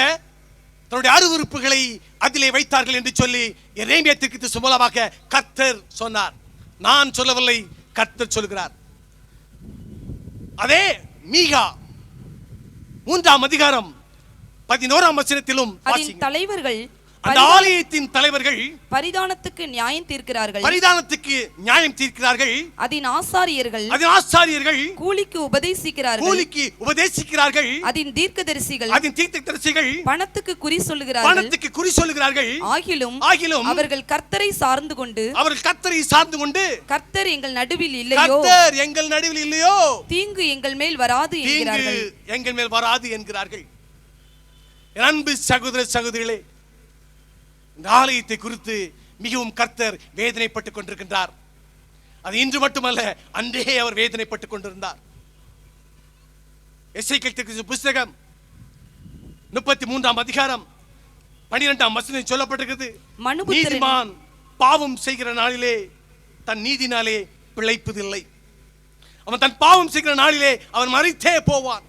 தன்னுடைய அருவருப்புகளை அதிலே வைத்தார்கள் என்று சொல்லி எரேமியா தீர்க்கதரிசி மூலமாக கர்த்தர் சொன்னார். நான் சொல்லவில்லை, கர்த்தர் சொல்கிறார். அதே மீகா 3ஆம் அதிகாரம் 11ஆம் வசனத்திலும் தலைவர்கள், அந்த ஆலயத்தின் தலைவர்கள் பரிதானத்துக்கு நியாயம் தீர்க்கிறார்கள், அதன் ஆசாரியர்கள் கூலிக்கு உபதேசிக்கிறார்கள், அதன் தீர்க்கதரிசிகள் பணத்துக்கு குறி சொல்லுகிறார்கள். ஆகிலும் அவர்கள் கர்த்தரை சார்ந்து கொண்டு கர்த்தர் எங்கள் நடுவில் இல்லையோ, தீங்கு எங்கள் மேல் வராது என்கிறார்கள். அன்பு சகோதர சகோதரிகளே, இந்த ஆலயத்தை குறித்து மிகவும் கர்த்தர் வேதனைப்பட்டுக் கொண்டிருக்கின்றார். அது இன்று மட்டுமல்ல, அன்றே அவர் வேதனைப்பட்டுக் கொண்டிருந்தார். எசேக்கியேல் தீர்க்கதரிசி புத்தகம் 33ஆம் அதிகாரம் 12ஆம் வசனத்தில் சொல்லப்பட்டிருக்கிறது, நீதிமான் பாவம் செய்கிற நாளிலே தன் நீதினாலே பிழைப்பதில்லை. அவன் தன் பாவம் செய்கிற நாளிலே அவன் மரித்தே போவான்.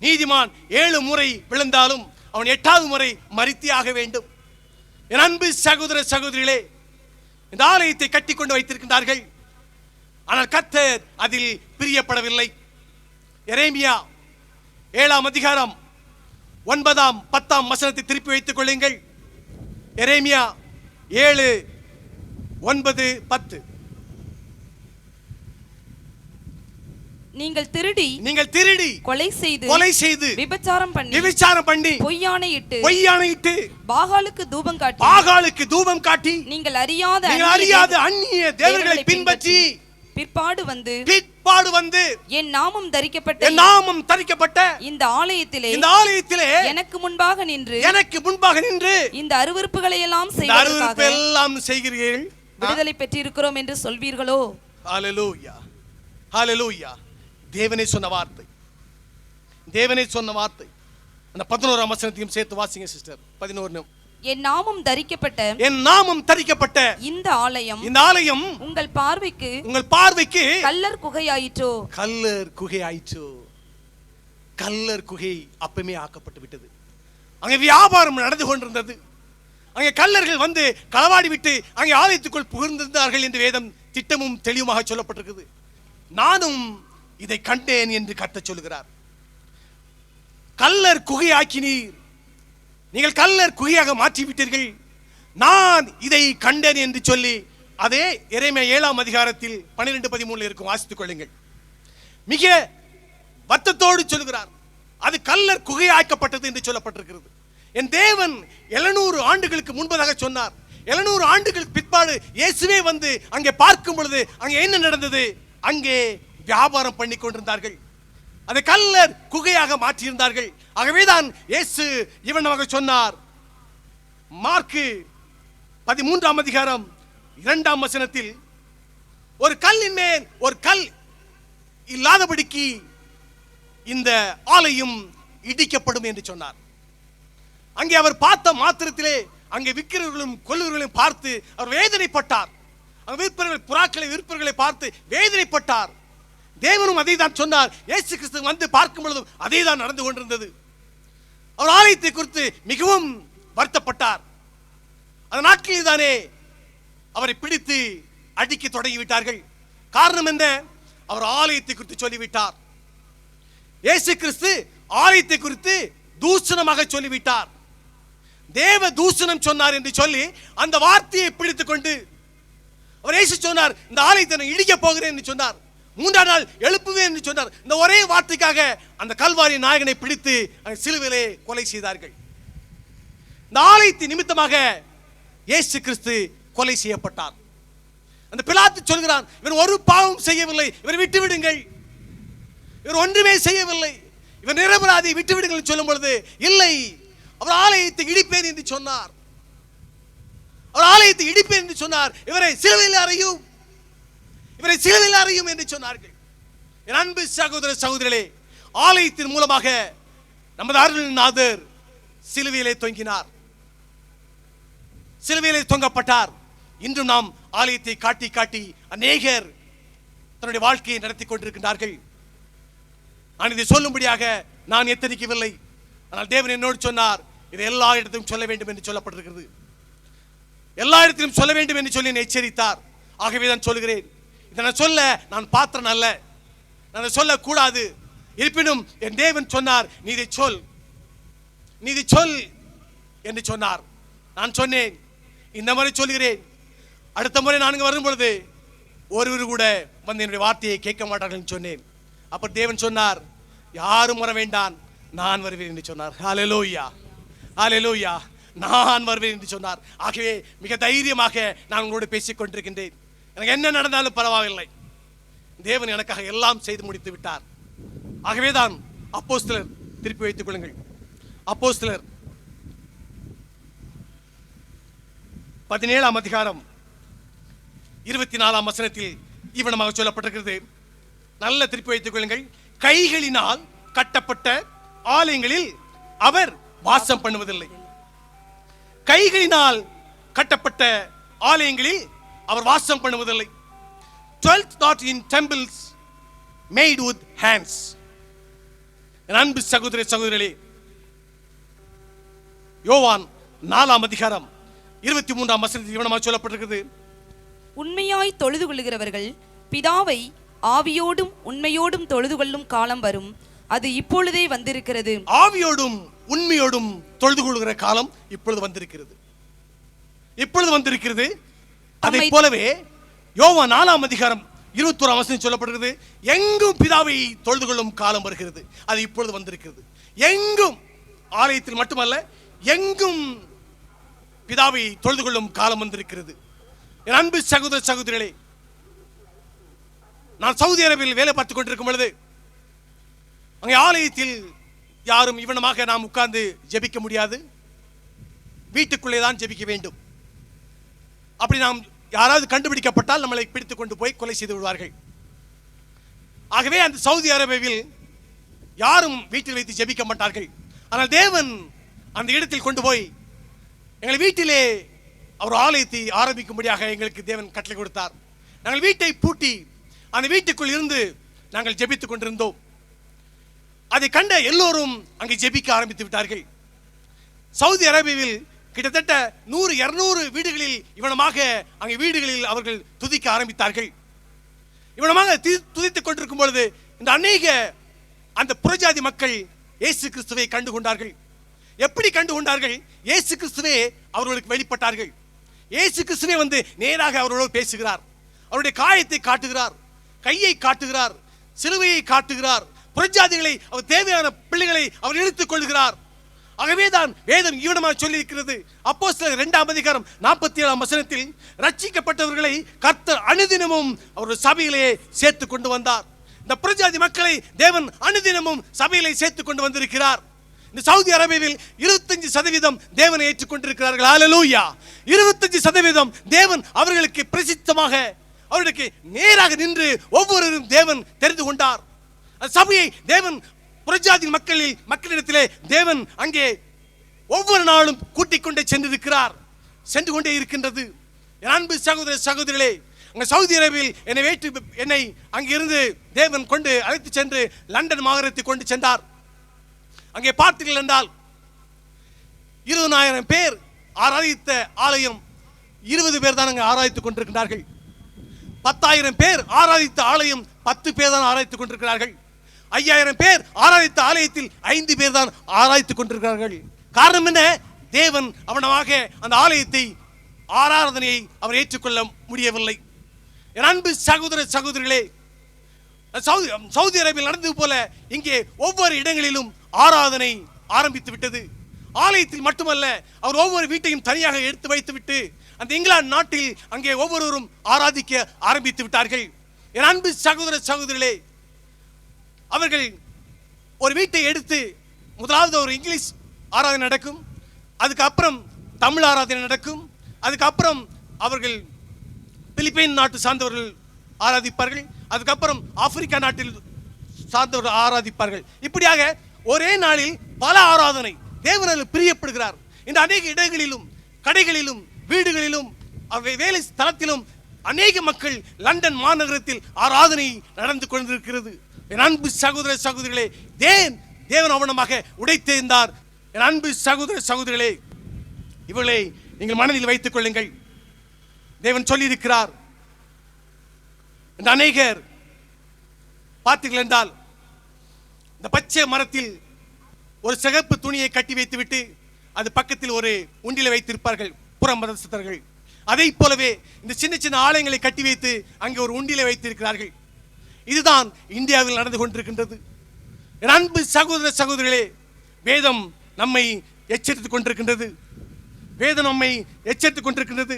நீதிமான் 7 முறை விழுந்தாலும் அவன் 8வது முறை மரித்தே ஆக வேண்டும். என் அன்பு சகோதர சகோதரிகளே, இந்த ஆலயத்தை கட்டி கொண்டு வைத்திருக்கின்றார்கள். ஆனால் கர்த்தர் அதில் பிரியப்படவில்லை. எரேமியா 7ஆம் அதிகாரம் 9ஆம் 10ஆம் வசனத்தை திருப்பி வைத்துக் கொள்ளுங்கள். எரேமியா 7, 9, 10. நீங்கள் திருடி கொலை செய்து விபச்சாரம் பண்ணி பொய்யானையிட்டு பாகாலுக்கு தூபம் காட்டி நீங்கள் அறியாத அந்நிய தேவர்களை பின்பற்றி பிற்பாடு வந்து என் நாமம் தரிக்கப்பட்ட இந்த ஆலயத்திலே எனக்கு முன்பாக நின்று இந்த அருவருப்புகளை எல்லாம் செய்கிறீர்கள், விடுதலை பெற்றிருக்கிறோம் என்று சொல்வீர்களோ? ஹல்லேலூயா, ஹல்லேலூயா. தேவனே சொன்ன வார்த்தை. அந்த 11ஆம் வசனத்தையும் சேர்த்து வாசிங்க சிஸ்டர். 11. என் நாமம் தரிக்கப்பட்ட இந்த ஆலயம் உங்கள் பார்வைக்கு கல்லர் குகையாயிற்றோ. கல்லர் குகை அப்பமே ஆக்கப்பட்டு விட்டது. அங்கே வியாபாரம் நடந்து கொண்டிருந்தது. அங்கே கல்லர்கள் வந்து களவாடி விட்டு அங்கே ஆலயத்துக்குள் புகுந்திருந்தார்கள் என்று வேதம் திட்டமும் தெளிவுமாக சொல்லப்பட்டிருக்கிறது. நானும் இதை கண்டேன் என்று கர்த்தர் சொல்கிறார். கல்லர் குகையாக்கினீர், நீங்கள் கல்லர் குகையாக மாற்றிவிட்டீர்கள், நான் இதை கண்டேன் என்று சொல்லி அதே எரேமியா 7ஆம் அதிகாரத்தில் 12, 13 இருக்கும், வாசித்துக் கொள்ளுங்கள். மிக வருத்தத்தோடு சொல்கிறார், அது கல்லர் குகையாக்கப்பட்டது என்று சொல்லப்பட்டிருக்கிறது. என் தேவன் 700 ஆண்டுகளுக்கு முன்பதாக சொன்னார், 700 ஆண்டுகளுக்கு பிற்பாடு இயேசுவே வந்து அங்கே பார்க்கும் பொழுது அங்கே என்ன நடந்தது? அங்கே வியாபாரம் பண்ணி கொண்டிருந்தார்கள். அதை கல்லர் குகையாக மாற்றியிருந்தார்கள். ஆகவேதான் இயேசு இவனமாக சொன்னார். மார்க்கு 13ஆம் அதிகாரம் 2ஆம் வசனத்தில், ஒரு கல்லின் மேல் ஒரு கல் இல்லாதபடிக்கு இந்த ஆலயம் இடிக்கப்படும் என்று சொன்னார். அங்கே அவர் பார்த்த மாத்திரத்திலே அங்கே விற்கிறவர்களும் கொல்லுவர்களையும் பார்த்து அவர் வேதனைப்பட்டார். விற்பவர்கள் புறாக்களை விற்பவர்களை பார்த்து வேதனைப்பட்டார். தேவனும் அதை தான் சொன்னார். இயேசு கிறிஸ்து வந்து பார்க்கும் பொழுதும் அதே தான் நடந்து கொண்டிருந்தது. அவர் ஆலயத்தை குறித்து மிகவும் வருத்தப்பட்டார். அந்த நாட்களில் தானே அவரை பிடித்து அடிக்க தொடங்கிவிட்டார்கள். காரணம் என்ன? அவர் ஆலயத்தை குறித்து சொல்லிவிட்டார். இயேசு கிறிஸ்து ஆலயத்தை குறித்து தூஷணமாக சொல்லிவிட்டார். தேவ தூஷணம் சொன்னார் என்று சொல்லி அந்த வார்த்தையை பிடித்துக் கொண்டு அவர் இயேசு சொன்னார், இந்த ஆலயத்தை நான் இடிக்க போகிறேன் என்று சொன்னார். 3ஆம் நாள் எழுப்புவேன் என்று சொன்னார். இந்த ஒரே வார்த்தைக்காக அந்த கல்வாரி நாயகனை பிடித்து சிலுவையிலே கொலை செய்தார்கள். இந்த ஆலயத்தின் நிமித்தமாக இயேசு கிறிஸ்து கொலை செய்யப்பட்டார். அந்த பிலாத்து சொல்கிறான், இவர் ஒரு பாவம் செய்யவில்லை, இவர் விட்டு விடுங்கள், இவர் ஒன்றுமே செய்யவில்லை, இவர் நிரபராதி, விட்டு விடுங்கள் சொல்லும் பொழுது இல்லை, அவர் ஆலயத்தை இடிப்பேன் என்று சொன்னார். அவர் ஆலயத்தை இடிப்பேன் என்று சொன்னார். இவரை சிலுவையில் அறையும், இவரை சிலுவையில் அறையும் என்று சொன்னார்கள். என் அன்பு சகோதர சகோதரிகளே, ஆலயத்தின் மூலமாக நமது அருள்நாதர் சிலுவையிலே தொங்கினார், சிலுவையிலே தொங்கப்பட்டார். இன்றும் நாம் ஆலயத்தை காட்டி காட்டி அநேகர் தன்னுடைய வாழ்க்கையை நடத்தி கொண்டிருக்கின்றார்கள். நான் இதை சொல்லும்படியாக நான் எத்தனிக்கவில்லை. ஆனால் தேவன் என்னோடு சொன்னார், இதை எல்லா இடத்திலும் சொல்ல வேண்டும் என்று சொல்லப்பட்டிருக்கிறது. எல்லா இடத்திலும் சொல்ல வேண்டும் என்று சொல்லி எச்சரித்தார். ஆகவே தான் சொல்கிறேன். இதை நான் சொல்ல நான் பாத்திரன் அல்ல, நான் சொல்லக்கூடாது. இருப்பினும் என் தேவன் சொன்னார், நீ இதை சொல், நீ இதை சொல் என்று சொன்னார். நான் சொன்னேன். இந்த முறை சொல்கிறேன். அடுத்த முறை நான் இங்கே வரும் பொழுது ஒருவர் கூட வந்து என்னுடைய வார்த்தையை கேட்க மாட்டார்கள் என்று சொன்னேன். அப்ப தேவன் சொன்னார், யாரும் வர வேண்டாம், நான் வருவேன் என்று சொன்னார். ஹல்லேலூயா, ஹல்லேலூயா, நான் வருவேன் என்று சொன்னார். ஆகவே மிக தைரியமாக நான் உங்களோடு பேசிக் கொண்டிருக்கின்றேன். எனக்கு என்ன நடந்தாலும் பரவாயில்லை, தேவன் எனக்காக எல்லாம் செய்து முடித்து விட்டார். ஆகவே தான் அப்போஸ்தலர், திருப்பி வைத்துக் கொள்ளுங்கள், அப்போஸ்தலர் 17ஆம் அதிகாரம் 24ஆம் வசனத்தில் இவனமாக சொல்லப்பட்டிருக்கிறது. நல்ல திருப்பி வைத்துக் கொள்ளுங்கள். கைகளினால் கட்டப்பட்ட ஆலயங்களில் அவர் வாசம் பண்ணுவதில்லை. கைகளினால் கட்டப்பட்ட ஆலயங்களில் அவர் வாசம் பண்ணுவதில்லை. dwelt not in temples made with hands. அன்பு சகோதர சகோதரிகளே, யோவான் 4ஆம் அதிகாரம் 23ஆம் வசனத்தில் இவனமாக சொல்லப்பட்டிருக்கிறது. உண்மையாய் தொழுது கொள்ளுகிறவர்கள் பிதாவை ஆவியோடும் உண்மையோடும் தொழுது கொள்ளும் காலம் வரும், அது இப்பொழுதே வந்திருக்கிறது. ஆவியோடும் உண்மையோடும் தொழுது கொள்கிற காலம் இப்பொழுது வந்திருக்கிறது, இப்பொழுது வந்திருக்கிறது. அதை போலவே யோவான் 4ஆம் அதிகாரம் 21ஆம் வசனம் சொல்லப்படுகிறது, எங்கும் பிதாவை தொழுது கொள்ளும் காலம் வருகிறது, அது இப்பொழுது வந்திருக்கிறது. எங்கும், ஆலயத்தில் மட்டுமல்ல, எங்கும் பிதாவை தொழுது கொள்ளும் காலம் வந்திருக்கிறது. என் அன்பு சகோதர சகோதரிகளே, நான் சவுதி அரேபியாவில் வேலை பார்த்துக் கொண்டிருக்கும் பொழுது அங்கே ஆலயத்தில் யாரும் இவனமாக நாம் உட்கார்ந்து ஜெபிக்க முடியாது, வீட்டுக்குள்ளே தான் ஜெபிக்க வேண்டும். அப்படி நாம் யாராவது கண்டுபிடிக்கப்பட்டால் நம்மளை பிடித்துக் கொண்டு போய் கொலை செய்து விடுவார்கள். ஆகவே அந்த சவுதி அரேபியாவில் யாரும் வீட்டில் வைத்து ஜெபிக்க மாட்டார்கள். ஆனால் தேவன் அந்த இடத்தில் கொண்டு போய் எங்கள் வீட்டிலே அவர் ஆலயத்தை ஆரம்பிக்கும்படியாக எங்களுக்கு தேவன் கட்டளை கொடுத்தார். நாங்கள் வீட்டை பூட்டி அந்த வீட்டுக்குள் இருந்து நாங்கள் ஜெபித்துக் கொண்டிருந்தோம். அதை கண்ட எல்லோரும் அங்கே ஜெபிக்க ஆரம்பித்து விட்டார்கள். சவுதி அரேபியாவில் கிட்டத்தட்ட 100-200 வீடுகளில் இவனமாக அங்கே வீடுகளில் அவர்கள் துதிக்க ஆரம்பித்தார்கள். இவனமாக துதித்துக் கொண்டிருக்கும் பொழுது இந்த அநேக அந்த புறஜாதி மக்கள் இயேசு கிறிஸ்துவை கண்டு கொண்டார்கள். எப்படி கண்டு கொண்டார்கள்? இயேசு கிறிஸ்துவே அவர்களுக்கு வெளிப்பட்டார்கள். இயேசு கிறிஸ்துவே வந்து நேராக அவர்களோடு பேசுகிறார், அவருடைய காயத்தை காட்டுகிறார், கையை காட்டுகிறார், சிலுவையை காட்டுகிறார், புறஜாதிகளை, அவர் தேவையான பிள்ளைகளை அவர் இழுத்துக் கொள்கிறார். ஆகவேதான் வேதம் ஈவனமாக சொல்லி இருக்கிறது. அப்போஸ்தலர் 2ஆம் அதிகாரம் 47ஆம் வசனத்தில் ரட்சிக்கப்பட்டவர்களை கர்த்தர் அனுதினமும் அவருடைய சபையிலே சேர்த்து கொண்டு வந்தார். இந்த புறஜாதி மக்களை தேவன் அனுதினமும் சபையிலே சேர்த்து கொண்டு வந்திருக்கிறார். இந்த சவுதி அரேபியாவில் 25% தேவனை ஏற்றுக்கொண்டிருக்கிறார்கள். ஹல்லேலூயா. 25% தேவன் அவர்களுக்கு பிரசித்தமாக அவர்களுக்கு நேராக நின்று ஒவ்வொருவரும் தேவன் தெரிந்து கொண்டார். சபையை தேவன் புறஜாதி மக்களிடத்திலே தேவன் அங்கே ஒவ்வொரு நாளும் கூட்டிக் கொண்டே சென்று கொண்டே இருக்கின்றது. என் அன்பு சகோதர சகோதரிகளே, அங்கே சவுதி அரேபியாவில் என்னை அங்கிருந்து தேவன் கொண்டு அழைத்து சென்று லண்டன் மாநகரத்தை கொண்டு சென்றார். அங்கே பார்த்தீர்கள் என்றால் 20,000 பேர் ஆராதித்த ஆலயம் 20 பேர் தான் அங்கே ஆராதித்துக் கொண்டிருக்கிறார்கள். 10,000 பேர் ஆராதித்த ஆலயம் 10 பேர் தான் ஆராதித்துக் கொண்டிருக்கிறார்கள். 5,000 பேர் ஆராதித்த ஆலயத்தில் 5 பேர் தான் ஆராதித்துக் கொண்டிருக்கிறார்கள். காரணம் என்ன? தேவன் அவனமாக அந்த ஆலயத்தை ஆராதனையை அவர் ஏற்றுக்கொள்ள முடியவில்லை. என் அன்பு சகோதர சகோதரிகளே, சவுதி அரேபியாவில் நடந்தது போல இங்கே ஒவ்வொரு இடங்களிலும் ஆராதனை ஆரம்பித்து விட்டது. ஆலயத்தில் மட்டுமல்ல, அவர் ஒவ்வொரு வீட்டையும் தனியாக எடுத்து வைத்துவிட்டு அந்த இங்கிலாந்து நாட்டில் அங்கே ஒவ்வொருவரும் ஆராதிக்க ஆரம்பித்து விட்டார்கள். என் அன்பு சகோதர சகோதரிகளே, அவர்கள் ஒரு வீட்டை எடுத்து முதலாவது ஒரு இங்கிலீஷ் ஆராதனை நடக்கும், அதுக்கப்புறம் தமிழ் ஆராதனை நடக்கும், அதுக்கப்புறம் அவர்கள் பிலிப்பைன் நாட்டு சார்ந்தவர்கள் ஆராதிப்பார்கள், அதுக்கப்புறம் ஆப்பிரிக்கா நாட்டில் சார்ந்தவர்கள் ஆராதிப்பார்கள். இப்படியாக ஒரே நாளில் பல ஆராதனை. தேவன் பிரியப்படுகிறார். இந்த அநேக இடங்களிலும் கடைகளிலும் வீடுகளிலும் வேலை ஸ்தலத்திலும் அநேக மக்கள் லண்டன் மாநகரத்தில் ஆராதனை நடந்து கொண்டிருக்கிறது. என் அன்பு சகோதர சகோதரிகளே, தேவன் அவனமாக உடைத்தெறிந்தார். என் அன்பு சகோதர சகோதரிகளே, இவர்களை நீங்கள் மனதில் வைத்துக் கொள்ளுங்கள். தேவன் சொல்லி இருக்கிறார். இந்த அநேகர் பார்த்தீர்கள் என்றால் இந்த பச்சை மரத்தில் ஒரு சிகப்பு துணியை கட்டி வைத்துவிட்டு அது பக்கத்தில் ஒரு உண்டிலை வைத்திருப்பார்கள் புற மதஸ்தர்கள். அதை போலவே இந்த சின்ன சின்ன ஆலயங்களை கட்டி வைத்து அங்கே ஒரு உண்டிலை வைத்திருக்கிறார்கள். இதுதான் இந்தியாவில் நடந்து கொண்டிருக்கின்றது. என் அன்பு சகோதர சகோதரிகளே, வேதம் நம்மை எச்சரித்துக் கொண்டிருக்கின்றது. வேதம் நம்மை எச்சரித்துக் கொண்டிருக்கின்றது.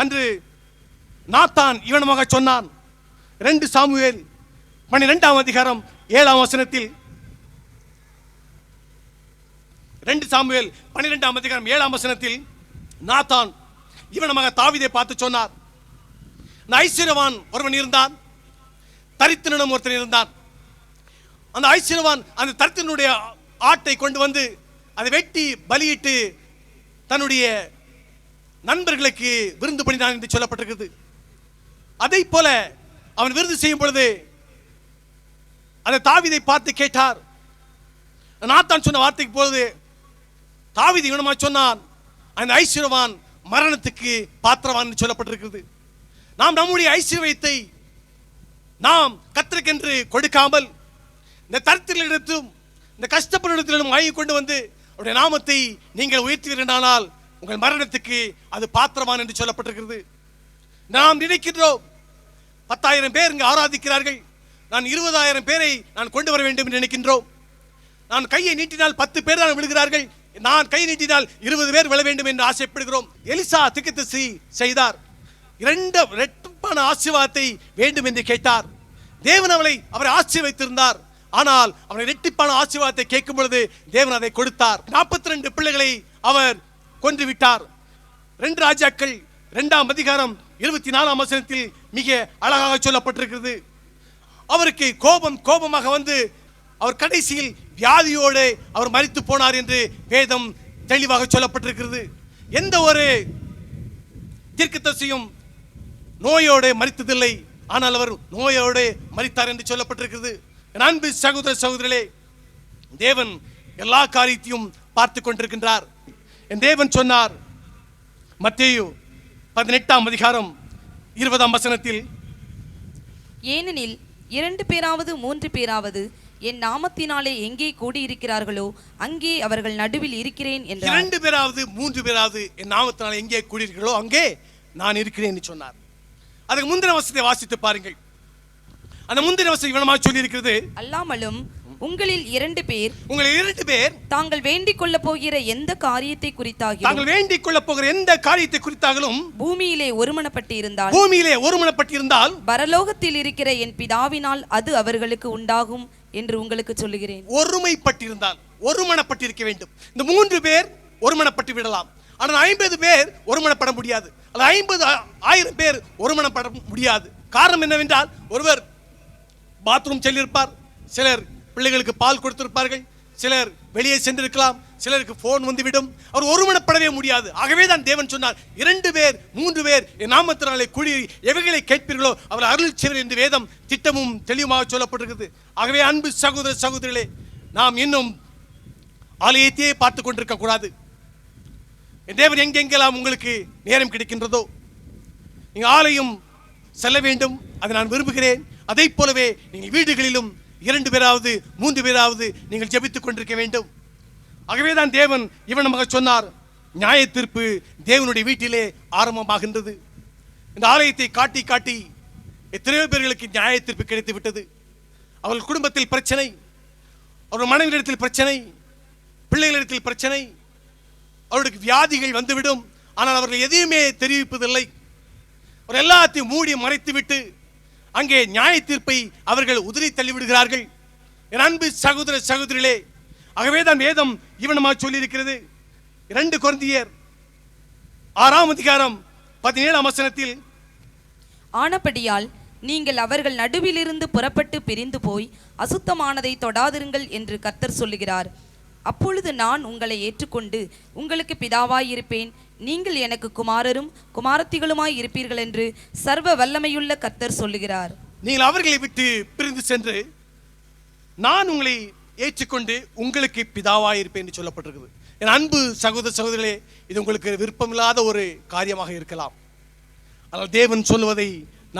அன்று நாத்தான் இவனமாக சொன்னான். 2 சாமுவேல் 12ஆம் அதிகாரம் 7ஆம் வசனத்தில் 2 சாமுவேல் 12ஆம் அதிகாரம் 7ஆம் வசனத்தில் நாத்தான் இவனமாக தாவீதை பார்த்து சொன்னார். ஐஸ்வர்யவான் ஒருவன் இருந்தான், தரித்திரனும் ஒருத்தன் இருந்தான். அந்த ஐஸ்வர்யவான் அந்த தரித்திரனுடைய ஆட்டை கொண்டு வந்து அதை வெட்டி பலியிட்டு தன்னுடைய நண்பர்களுக்கு விருந்து பண்ணினான் என்று சொல்லப்பட்டிருக்கிறது. அதை போல அவன் விருந்து செய்யும் பொழுது அந்த தாவீதை பார்த்து கேட்டார். நாத்தான் சொன்ன வார்த்தைக்கு பொழுது தாவீது இவனமா சொன்னான், அந்த ஐஸ்வர்யவான் மரணத்துக்கு பாத்திரவான் என்று சொல்லப்பட்டிருக்கிறது. நாம் நம்முடைய ஐஸ்வர்யத்தை நாம் கர்த்தருக்கென்று கொடுக்காமல் இந்த தரித்திரத்திலும் இந்த கஷ்டப்படுத்திலும் வாங்கி கொண்டு வந்து அவருடைய நாமத்தை நீங்கள் உயர்த்துவீர்களானால் உங்கள் மரணத்துக்கு அது பாத்திரவான் என்று சொல்லப்பட்டிருக்கிறது. நாம் நினைக்கின்றோம் 10,000 பேர் இங்கு ஆராதிக்கிறார்கள், நான் 20,000 பேரை நான் கொண்டு வர வேண்டும் என்று நினைக்கின்றோம். நான் கையை நீட்டினால் 10 பேர் தான் விழுகிறார்கள், நான் கை நீட்டினால் 20 பேர் விழ வேண்டும் என்று ஆசைப்படுகிறோம். எலிசா தீர்க்கதரிசி செய்தார். 2 இரட்டிப்பான ஆசீர்வாதத்தை வேண்டும் என்று கேட்டார். தேவன் அவரை ஆசீர்வதித்திருந்தார். ஆனால் அவரை இரட்டிப்பான ஆசீர்வாதத்தை கேட்கும் பொழுது தேவன் அதை கொடுத்தார். 42 பிள்ளைகளை அவர் கொன்று விட்டார். 2 ராஜாக்கள் 2ஆம் அதிகாரம் 24ஆம் வசனத்தில் மிக அழகாக சொல்லப்பட்டிருக்கிறது. அவருக்கு கோபமாக வந்து அவர் கடைசியில் வியாதியோடு அவர் மரித்து போனார் என்று வேதம் தெளிவாக சொல்லப்பட்டிருக்கிறது. எந்த ஒரு தீர்க்கதரிசியும் நோயோடு மரித்ததில்லை, ஆனால் அவர் நோயோடு மரித்தார் என்று சொல்லப்பட்டிருக்கிறது. என் அன்பு சகோதர சகோதரிகளே, தேவன் எல்லா காரியத்தையும் பார்த்து கொண்டிருக்கின்றார். என் தேவன் சொன்னார் மத்தேயு 18ஆம் அதிகாரம் 20ஆம் வசனத்தில், ஏனெனில் 2 பேராவது 3 பேராவது என் நாமத்தினாலே எங்கே கூடியிருக்கிறார்களோ அங்கே அவர்கள் நடுவில் இருக்கிறேன் என்றார். 2 பேராவது 3 பேராவது என் நாமத்தினாலே எங்கே கூடியிருக்கிறோ அங்கே நான் இருக்கிறேன் என்று சொன்னார். அதுக்கு முந்தின வசனத்தை வாசித்து பாருங்கள். அந்த முந்தின வசனம் இவனமாக சொல்லி இருக்கிறது, அல்லாமலும் உங்களில் 2 பேர் உங்களில் 2 பேர் தாங்கள் வேண்டிக் கொள்ள போகிற எந்த காரியத்தை குறித்தாகிலும் தாங்கள் வேண்டிக் கொள்ள போகிற எந்த காரியத்தை குறித்தாலும் பூமியிலே ஒருமனப்பட்டு இருந்தால் பூமியிலே ஒருமனப்பட்டிருந்தால் பரலோகத்தில் இருக்கிற என் பிதாவினால் அது அவர்களுக்கு உண்டாகும் என்று உங்களுக்கு சொல்லுகிறேன். ஒருமைப்பட்டிருந்தால், ஒருமனப்பட்டிருக்க வேண்டும். இந்த 3 பேர் ஒருமனப்பட்டு விடலாம். ஆனால் 50 பேர் ஒருமனப்பட முடியாது. அல்ல 50,000 பேர் ஒருமனப்பட முடியாது. காரணம் என்னவென்றால், ஒருவர் பாத்ரூம் செல்லிருப்பார், சிலர் பிள்ளைகளுக்கு பால் கொடுத்திருப்பார்கள், சிலர் வெளியே சென்றிருக்கலாம், சிலருக்கு போன் வந்துவிடும். அவர் ஒருமனப்படவே முடியாது. ஆகவே தான் தேவன் சொன்னார், 2 பேர் 3 பேர் என் நாமத்தினாலே கூடி எவைகளை கேட்பீர்களோ அவர் அருள் செய்வர் என்று வேதம் திட்டமும் தெளிவுமாக சொல்லப்பட்டிருக்கிறது. ஆகவே அன்பு சகோதர சகோதரிகளே, நாம் இன்னும் ஆலயத்தையே பார்த்து கொண்டிருக்க கூடாது. தேவன் எங்கெங்கெல்லாம் உங்களுக்கு நேரம் கிடைக்கின்றதோ நீங்கள் ஆலயம் செல்ல வேண்டும். அதை நான் விரும்புகிறேன். அதை போலவே நீங்கள் வீடுகளிலும் 2 பேராவது 3 பேராவது நீங்கள் ஜெபித்துக் கொண்டிருக்க வேண்டும். ஆகவே தான் தேவன் இவனமாக சொன்னார், நியாய தீர்ப்பு தேவனுடைய வீட்டிலே ஆரம்பமாகின்றது. இந்த ஆலயத்தை காட்டி காட்டி எத்தனையோ பேர்களுக்கு நியாய தீர்ப்பு கிடைத்து விட்டது. அவர்கள் குடும்பத்தில் பிரச்சனை, அவர்கள் மனைவியிடத்தில் பிரச்சனை, பிள்ளைகளிடத்தில் பிரச்சனை, அவர்களுக்கு வியாதிகள் வந்துவிடும். ஆனால் அவர்கள் எதையுமே தெரிவிப்பதில்லை. அவர் எல்லாத்தையும் மூடி மறைத்துவிட்டு அங்கே நியாய தீர்ப்பை அவர்கள் உதிரி தள்ளிவிடுகிறார்கள். என் அன்பு சகோதர சகோதரிகளே, ஆகவே தான் வேதம் இவனமாக சொல்லி இருக்கிறது. 2 கொரிந்தியர் 6ஆம் அதிகாரம் 17ஆம் வசனத்தில், ஆனபடியால் நீங்கள் அவர்கள் நடுவிலிருந்து புறப்பட்டு பிரிந்து போய் அசுத்தமானதை தொடாதிருங்கள் என்று கர்த்தர் சொல்லுகிறார். அப்பொழுது நான் உங்களை ஏற்றுக்கொண்டு உங்களுக்கு பிதாவாய் இருப்பேன், நீங்கள் எனக்கு குமாரரும் குமாரத்திகளுமாய் இருப்பீர்கள் என்று சர்வ வல்லமையுள்ள கர்த்தர் சொல்லுகிறார். நீங்கள் அவர்களை விட்டு பிரிந்து சென்று நான் உங்களை ஏற்றுக்கொண்டு உங்களுக்கு பிதாவாய் இருப்பேன் என்று சொல்லப்பட்டிருக்கிறது. என் அன்பு சகோதர சகோதரிகளே, இது உங்களுக்கு விருப்பமில்லாத ஒரு காரியமாக இருக்கலாம். ஆனால் தேவன் சொல்லுவதை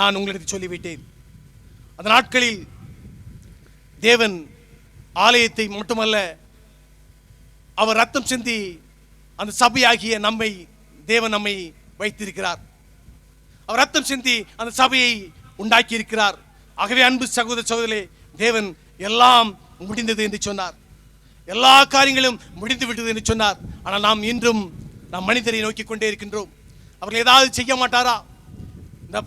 நான் உங்களுக்கு சொல்லிவிட்டேன். அந்த நாட்களில் தேவன் ஆலயத்தை மட்டுமல்ல, அவர் ரத்தம் சிந்தி அந்த சபையாகிய தேவன் நம்மை வைத்திருக்கிறார். அவர் ரத்தம் சிந்தி அந்த சபையை உண்டாக்கி இருக்கிறார். ஆகவே அன்பு சகோதர சகோதரிகளே, தேவன் எல்லாம் முடிந்தது என்று சொன்னார், எல்லா காரியங்களும் முடிந்து விட்டது என்று சொன்னார். ஆனால் நாம் இன்றும் மனிதரை நோக்கி கொண்டே இருக்கின்றோம். அவர்கள் ஏதாவது செய்ய மாட்டாரா, இந்த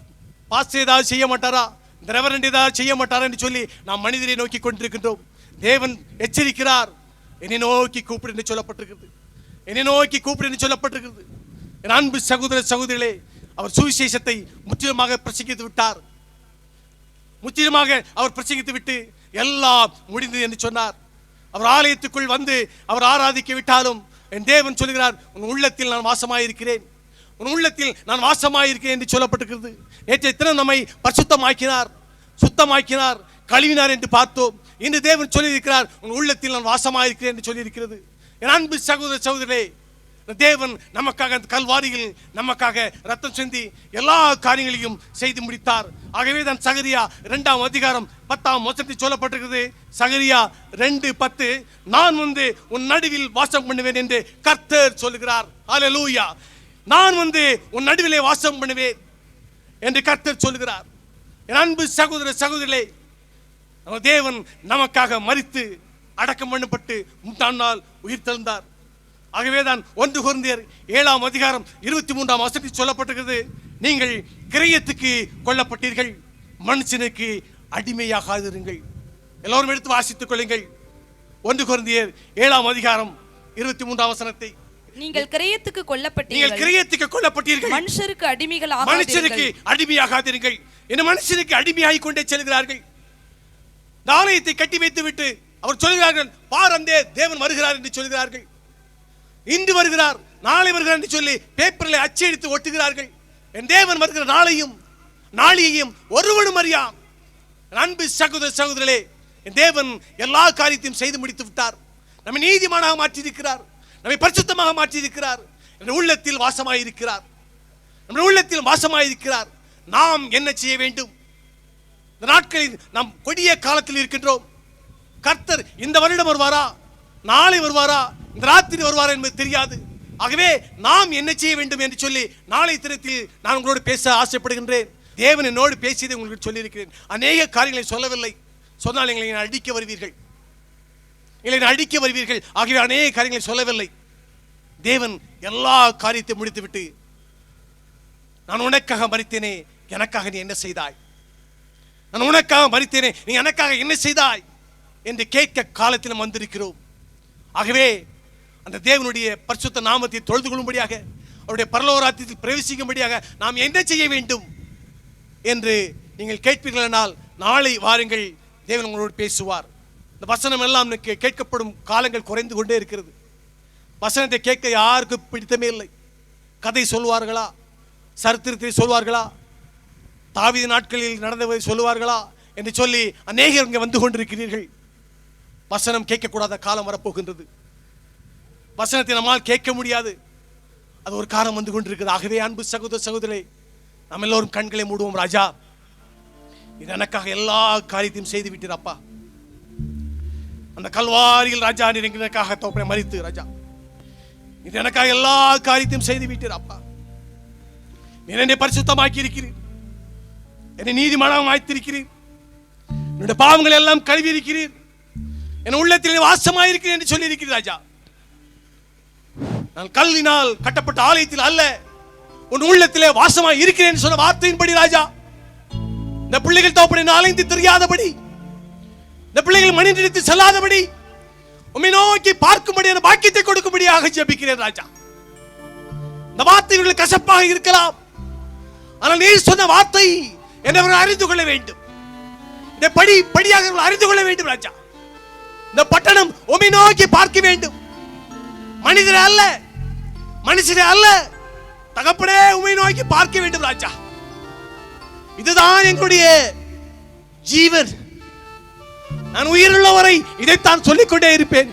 பாஸ்டர் ஏதாவது செய்ய மாட்டாரா, இந்த ரெவரண்ட் ஏதாவது செய்ய மாட்டாரா என்று சொல்லி நாம் மனிதரை நோக்கி கொண்டிருக்கின்றோம். தேவன் எச்சரிக்கிறார், என்னை நோக்கி கூப்பிடு என்று சொல்லப்பட்டிருக்கிறது. என்னை நோக்கி கூப்பிடு என்று சொல்லப்பட்டிருக்கிறது. என் அன்பு சகோதர சகோதரிகளே, அவர் சுவிசேஷத்தை முற்றிலுமாக பிரசங்கித்து விட்டார். முற்றிலுமாக அவர் பிரசங்கித்து விட்டு எல்லாம் முடிந்தது என்று சொன்னார். அவர் ஆலயத்துக்குள் வந்து அவர் ஆராதிக்க விட்டாலும் என் தேவன் சொல்கிறார், உன் உள்ளத்தில் நான் வாசமாயிருக்கிறேன், உன் உள்ளத்தில் நான் வாசமாயிருக்கிறேன் என்று சொல்லப்பட்டிருக்கிறது. நேற்றைய தினம் நம்மை பரிசுத்தமாக்கினார், சுத்தமாக்கினார், கழுவினார் என்று பார்த்தோம். இன்று தேவன் சொல்லியிருக்கிறார், உன் உள்ளத்தில் நான் வாசமாயிருக்கிறேன் என்று சொல்லியிருக்கிறது. என் அன்பு சகோதர சகோதரே, தேவன் நமக்காக கல்வாரியில் நமக்காக ரத்தம் சிந்தி எல்லா காரியங்களையும் செய்து முடித்தார். ஆகவே தான் சகரியா 2ஆம் அதிகாரம் 10ஆம் வசனத்தில் சொல்லப்பட்டிருக்கிறது. சகரியா 2:10, நான் வந்து உன் நடுவில் வாசம் பண்ணுவேன் என்று கர்த்தர் சொல்லுகிறார். ஹல்லேலூயா. நான் வந்து உன் நடுவிலே வாசம் பண்ணுவேன் என்று கர்த்தர் சொல்லுகிறார். என் அன்பு சகோதர சகோதரிகளே, தேவன் நமக்காக மரித்து அடக்கம் பண்ணப்பட்டு 3ஆம் நாள் உயிர் தெழுந்தார். ஆகவேதான் 1 கொரிந்தியர் 7ஆம் அதிகாரம் 23ஆம் வசனத்தில் சொல்லப்பட்டிருக்கிறது, நீங்கள் கிரயத்துக்கு கொல்லப்பட்டீர்கள், மனுஷனுக்கு அடிமையாகாதிருங்கள். எல்லோரும் எடுத்து வாசித்துக் கொள்ளுங்கள். 1 கொரிந்தியர் 7ஆம் அதிகாரம் 23ஆம் வசனத்தை. நீங்கள் கிரயத்துக்கு கொல்லப்பட்டீர்கள், மனுஷருக்கு அடிமையாகாதிருங்கள். என்ன மனுஷனுக்கு அடிமையாகிக் கொண்டே செல்கிறார்கள். இந்த ஆலயத்தை கட்டி வைத்து விட்டு அவர் சொல்கிறார்கள், பார் அந்த தேவன் வருகிறார் என்று சொல்கிறார்கள். இன்று வருகிறார், நாளை வருகிறார் என்று சொல்லி பேப்பரில் அச்சடித்து ஒட்டுகிறார்கள். என் தேவன் வருகிற நாளையையும் ஒருவனும் அறியாம். அன்பு சகோதர சகோதரர்களே, என் தேவன் எல்லா காரியத்தையும் செய்து முடித்து விட்டார். நம்மை நீதிமானாக மாற்றியிருக்கிறார், நம்மை பரிசுத்தமாக மாற்றியிருக்கிறார், நம்முடைய உள்ளத்தில் வாசமாயிருக்கிறார், நம்முடைய உள்ளத்தில் வாசமாயிருக்கிறார். நாம் என்ன செய்ய வேண்டும்? இந்த நாட்களில் நாம் கொடிய காலத்தில் இருக்கின்றோம். கர்த்தர் இந்த வருடம் வருவாரா, நாளை வருவாரா, இந்த ராத்திரி வருவாரா என்பது தெரியாது. ஆகவே நாம் என்ன செய்ய வேண்டும் என்று சொல்லி நாளை தினத்தில் நான் உங்களோடு பேச ஆசைப்படுகின்றேன். தேவன் என்னோடு பேசியதை உங்களுக்கு சொல்லியிருக்கிறேன். அநேக காரியங்களை சொல்லவில்லை, சொன்னால் எங்களை அடிக்க வருவீர்கள். இல்லை அடிக்க வருவீர்கள் ஆகிய அநேக காரியங்களை சொல்லவில்லை. தேவன் எல்லா காரியத்தை முடித்துவிட்டு, நான் உனக்காக மரித்தேனே, எனக்காக நீ என்ன செய்தாய்? நான் உனக்காக மரித்தேனே, நீ எனக்காக என்ன செய்தாய் என்று கேட்க காலத்தில் வந்திருக்கிறோம். ஆகவே அந்த தேவனுடைய பரிசுத்த நாமத்தை தொழுது கொள்ளும்படியாக, அவருடைய பரலோக ராஜ்யத்தில் பிரவேசிக்கும்படியாக நாம் என்ன செய்ய வேண்டும் என்று நீங்கள் கேட்பீர்களானால் நாளை வாருங்கள், தேவன் உங்களோடு பேசுவார். இந்த வசனம் எல்லாம் கேட்கப்படும் காலங்கள் குறைந்து கொண்டே இருக்கிறது. வசனத்தை கேட்க யாருக்கும் பிடித்தமே இல்லை. கதை சொல்வார்களா, சரித்திரத்தை சொல்வார்களா, தாவீது நாட்களில் நடந்ததை சொல்லுவார்களா என்று சொல்லி அநேகர் இங்கே வந்து கொண்டிருக்கிறீர்கள். வசனம் கேட்கக்கூடாத காலம் வரப்போகின்றது. வசனத்தை நம்மால் கேட்க முடியாது, அது ஒரு காலம் வந்து கொண்டிருக்கிறது. ஆகவே அன்பு சகோதர சகோதரே, நாம் எல்லோரும் கண்களை மூடுவோம். ராஜா, இது எனக்காக எல்லா காரியத்தையும் செய்து விட்டீர் அப்பா. அந்த கல்வாரியில் ராஜா நீர் எனக்காக தோப்பனை மரித்து ராஜா, இது எனக்காக எல்லா காரியத்தையும் செய்து விட்டீர் அப்பா. நீர் என்னை பரிசுத்தமாக்கி இருக்கிறீர், என்னை நீதிமானாக ஆய்த்திருக்கிறீர், என்னுடைய பாவங்கள் எல்லாம் கழுவி இருக்கிறீர், என் உள்ளத்தில் வாசமாயிருக்கிறேன் என்று சொல்லி இருக்கிறீர் ராஜா. நான் கல்லினால் கட்டப்பட்ட ஆலயத்தில் அல்ல, உன் உள்ளத்திலே வாசமாய் இருக்கிறேன் சொன்ன வார்த்தையின்படி ராஜா, இந்த பிள்ளைகள் தோப்பனை அலைந்து தெரியாதபடி, இந்த பிள்ளைகள் மணி நிறுத்தி செல்லாதபடி, உம்மை நோக்கி பார்க்கும்படியான பாக்கியத்தை கொடுக்கும்படியாக ஜெபிக்கிறேன் ராஜா. இந்த வார்த்தைகள் கசப்பாக இருக்கலாம், ஆனால் நீ சொன்ன வார்த்தை என்னவர்கள் அறிந்து கொள்ள வேண்டும். இந்த படியாக அறிந்து கொள்ள வேண்டும் ராஜா. இந்த பட்டணம் உம்மை நோக்கி பார்க்க வேண்டும், மனிதரை அல்ல, மனுஷரை அல்ல, தகப்பனே உம்மை நோக்கி பார்க்க வேண்டும் ராஜா. இதுதான் எங்களுடைய ஜீவன். நான் உயிருள்ளவரை இதைத்தான் சொல்லிக்கொண்டே இருப்பேன்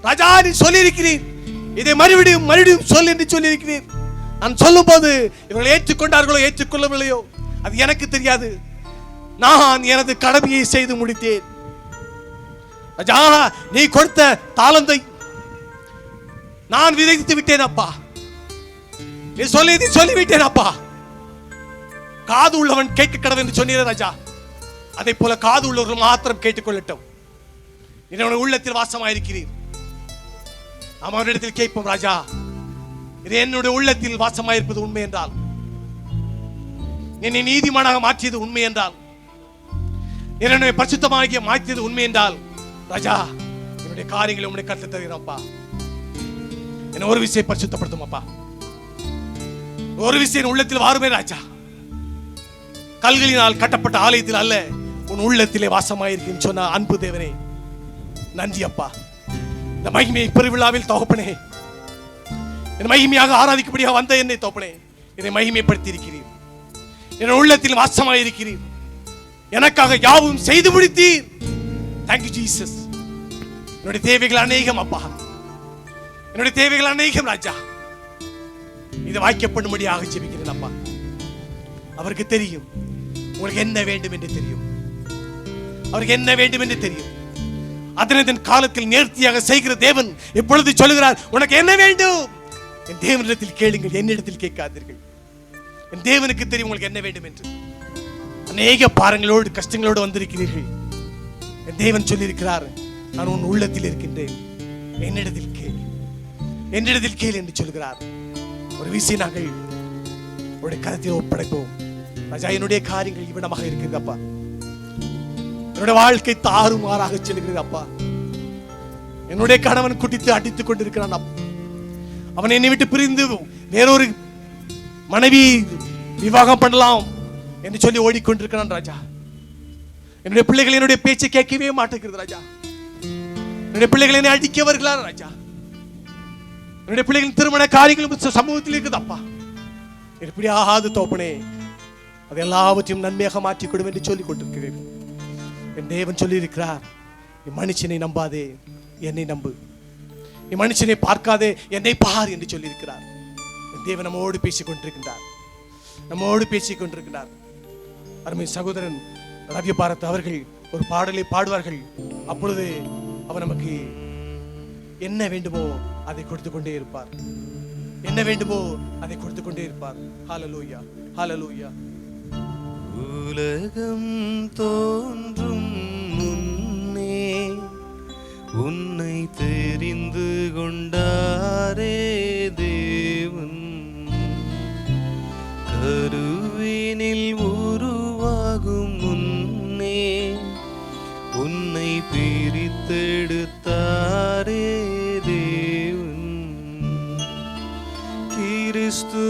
ராஜா. நீ சொல்லியிருக்கிறீர், இதை மறுபடியும் மறுபடியும் சொல் என்று சொல்லியிருக்கிறீர். நான் சொல்லும் போது இவர்கள் ஏற்றுக்கொண்டார்களோ ஏற்றுக்கொள்ளவில்லையோ அது எனக்கு தெரியாது. நான் எனது கடமையை செய்து முடித்தேன் ராஜா. நீ கொடுத்த தாளந்தை நான் விதைத்து விட்டேன் அப்பா. நீ சொல்லிவிட்டேன் அப்பா. காது உள்ளவன் கேட்க கடவுள் என்று சொன்னீர் ராஜா. அதை போல காது உள்ளவர்கள் மாத்திரம் கேட்டுக்கொள்ளட்டும். என்னுடைய உள்ளத்தில் வாசமாயிருக்கிறீர், நாம் அவரிடத்தில் கேட்போம் ராஜா. இது என்னுடைய உள்ளத்தில் வாசமாயிருப்பது உண்மை என்றால், என்னை நீதிமானாக மாற்றியது உண்மை என்றால், என்னுடைய பரிசுத்தமாக மாற்றியது உண்மை என்றால் ராஜா, என்னுடைய காரியங்களை உங்களுடைய கருத்து தருகிறப்பா. என்ன ஒரு விஷயம் பரிசுத்தப்படுத்தும் அப்பா, ஒரு விஷயம் உள்ளத்தில் வாருமே ராஜா. கல்களினால் கட்டப்பட்ட ஆலயத்தில் அல்ல, உன் உள்ளத்திலே வாசமாயிருக்குன்னு சொன்ன அன்பு தேவனே, நன்றி அப்பா. இந்த மகிமையை பெருவிழாவில் தகப்பனே, என் மகிமையாக ஆராதிக்கும்படியாக வந்த என்னை தகப்பனே, இதை மகிமைப்படுத்தி இருக்கிறீர். என் உள்ளத்தில் வாசமாயிருக்கிறீர், எனக்காக யாவும் செய்து முடித்தீர். Thank you Jesus. என்னுடைய தேவைகள் அநேகம் அப்பா, என்னுடைய தேவைகள் அநேகம் ராஜா. இதை வாய்க்கப்படும்படியாக ஜெபிக்கிறேன் அப்பா. அவருக்கு தெரியும் உங்களுக்கு என்ன வேண்டும் என்று தெரியும், அவருக்கு என்ன வேண்டும் என்று தெரியும். அதனை காலத்தில் நேர்த்தியாக செய்கிற தேவன் இப்பொழுது சொல்லுகிறார், உனக்கு என்ன வேண்டும்? என் தேவனிடத்தில் கேளுங்கள், என்னிடத்தில் கேட்காதீர்கள். என் தேவனுக்கு தெரியும் உங்களுக்கு என்ன வேண்டும் என்று. அநேக பாரங்களோடு கஷ்டங்களோடு வந்திருக்கிறீர்கள். என் தேவன் சொல்லியிருக்கிறார், நான் உன் உள்ளத்தில் இருக்கின்றேன், என்னிடத்தில் கேள், என்னிடத்தில் கேள் என்று சொல்கிறார். ஒரு விஷயம் நாங்கள் உங்களுடைய கருத்தில் ஒப்படைப்போம் ராஜா. என்னுடைய காரியங்கள் இவ்விடமாக இருக்கிறது அப்பா. என்னுடைய வாழ்க்கை தாறுமாறாக செல்கிறது அப்பா. என்னுடைய கணவன் குடித்து அடித்துக் கொண்டிருக்கிறான் அப்பா. அவன் என்னை விட்டு பிரிந்து வேறொரு மனைவி விவாகம் பண்ணலாம் என்று சொல்லி ஓடிக்கொண்டிருக்கிறான் ராஜா. என்னுடைய பிள்ளைகள் என்னுடைய பேச்சை கேட்கவே மாட்டேங்கிறது ராஜா. என்னுடைய பிள்ளைகள் என்னை அடிக்க வருகிறார் ராஜா. என்னுடைய பிள்ளைகளின் திருமண காரியங்களும் சமூகத்தில் இருக்குது அப்பா. எப்படியாவது தோப்பனே அது எல்லாவற்றையும் நன்மையாக மாற்றிக் கொடும் என்று சொல்லிக் கொண்டிருக்கிறேன். என் தேவன் சொல்லி இருக்கிறார், நீ மனுஷனை நம்பாதே, என்னை நம்பு. நீ மனுஷனை பார்க்காதே, என்னை பார் என்று சொல்லி இருக்கிறார். என் தேவன் நம்மோடு பேசிக் கொண்டிருக்கின்றார், நம்மோடு பேசிக் கொண்டிருக்கிறார். அருமை சகோதரன் ரவி பாரத் அவர்கள் ஒரு பாடலை பாடுவார்கள். அப்பொழுது அவர் நமக்கு என்ன வேண்டுமோ அதை கொடுத்து கொண்டே இருப்பார், என்ன வேண்டுமோ அதை கொடுத்து கொண்டே இருப்பார். ஹல்லேலூயா, ஹல்லேலூயா. உலகம் தோன்றும் முன்னே உன்னை தெரிந்து கொண்டாரே தேவன், கருவினில் உருவாகும் முன்னே உன்னை பிரித்தெடுத்தாரே தேவன். கிறிஸ்து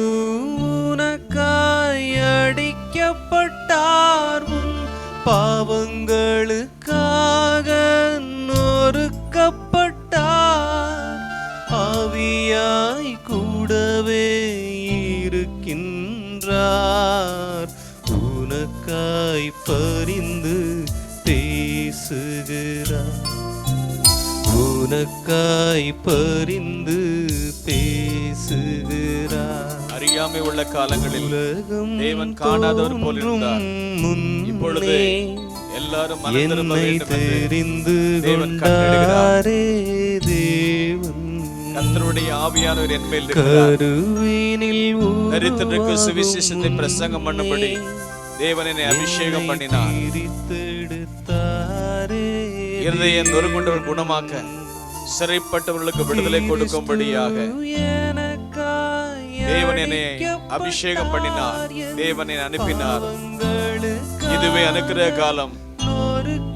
உனக்காய் அடிக்கப்பட்டார், உன் பாவங்களுக்காக நொறுக்கப்பட்டார். ஆவியாய் கூடவே இருக்கின்றார், உனக்காய் பரிந்து பேசுகிறார், உனக்காய் பரிந்து பேசுகிறார். அறியாமை உள்ள காலங்களில் தேவன் காணாதவர் போல் இருந்தார். இப்பொழுது எல்லாரும் என்னை தெரிந்து கொண்டாரே தேவன், கர்த்தருடைய ஆவியானவர் என் மேல் இருக்கிறார். கருவினில் தரித்திரருக்கு சுவிசேஷத்தை பிரசங்கம் பண்ணும்படி தேவன் என்னை அபிஷேகம் பண்ணினார். இருதயம் நொறுங்குண்டவர் குணமாக்க, சிறைப்பட்டவர்களுக்கு விடுதலை கொடுக்கும்படியாக தேவன் என்னை அபிஷேகம் பண்ணினார். தேவன் என்னை அனுப்பினார். இதுவே அனுக்கிரக காலம்,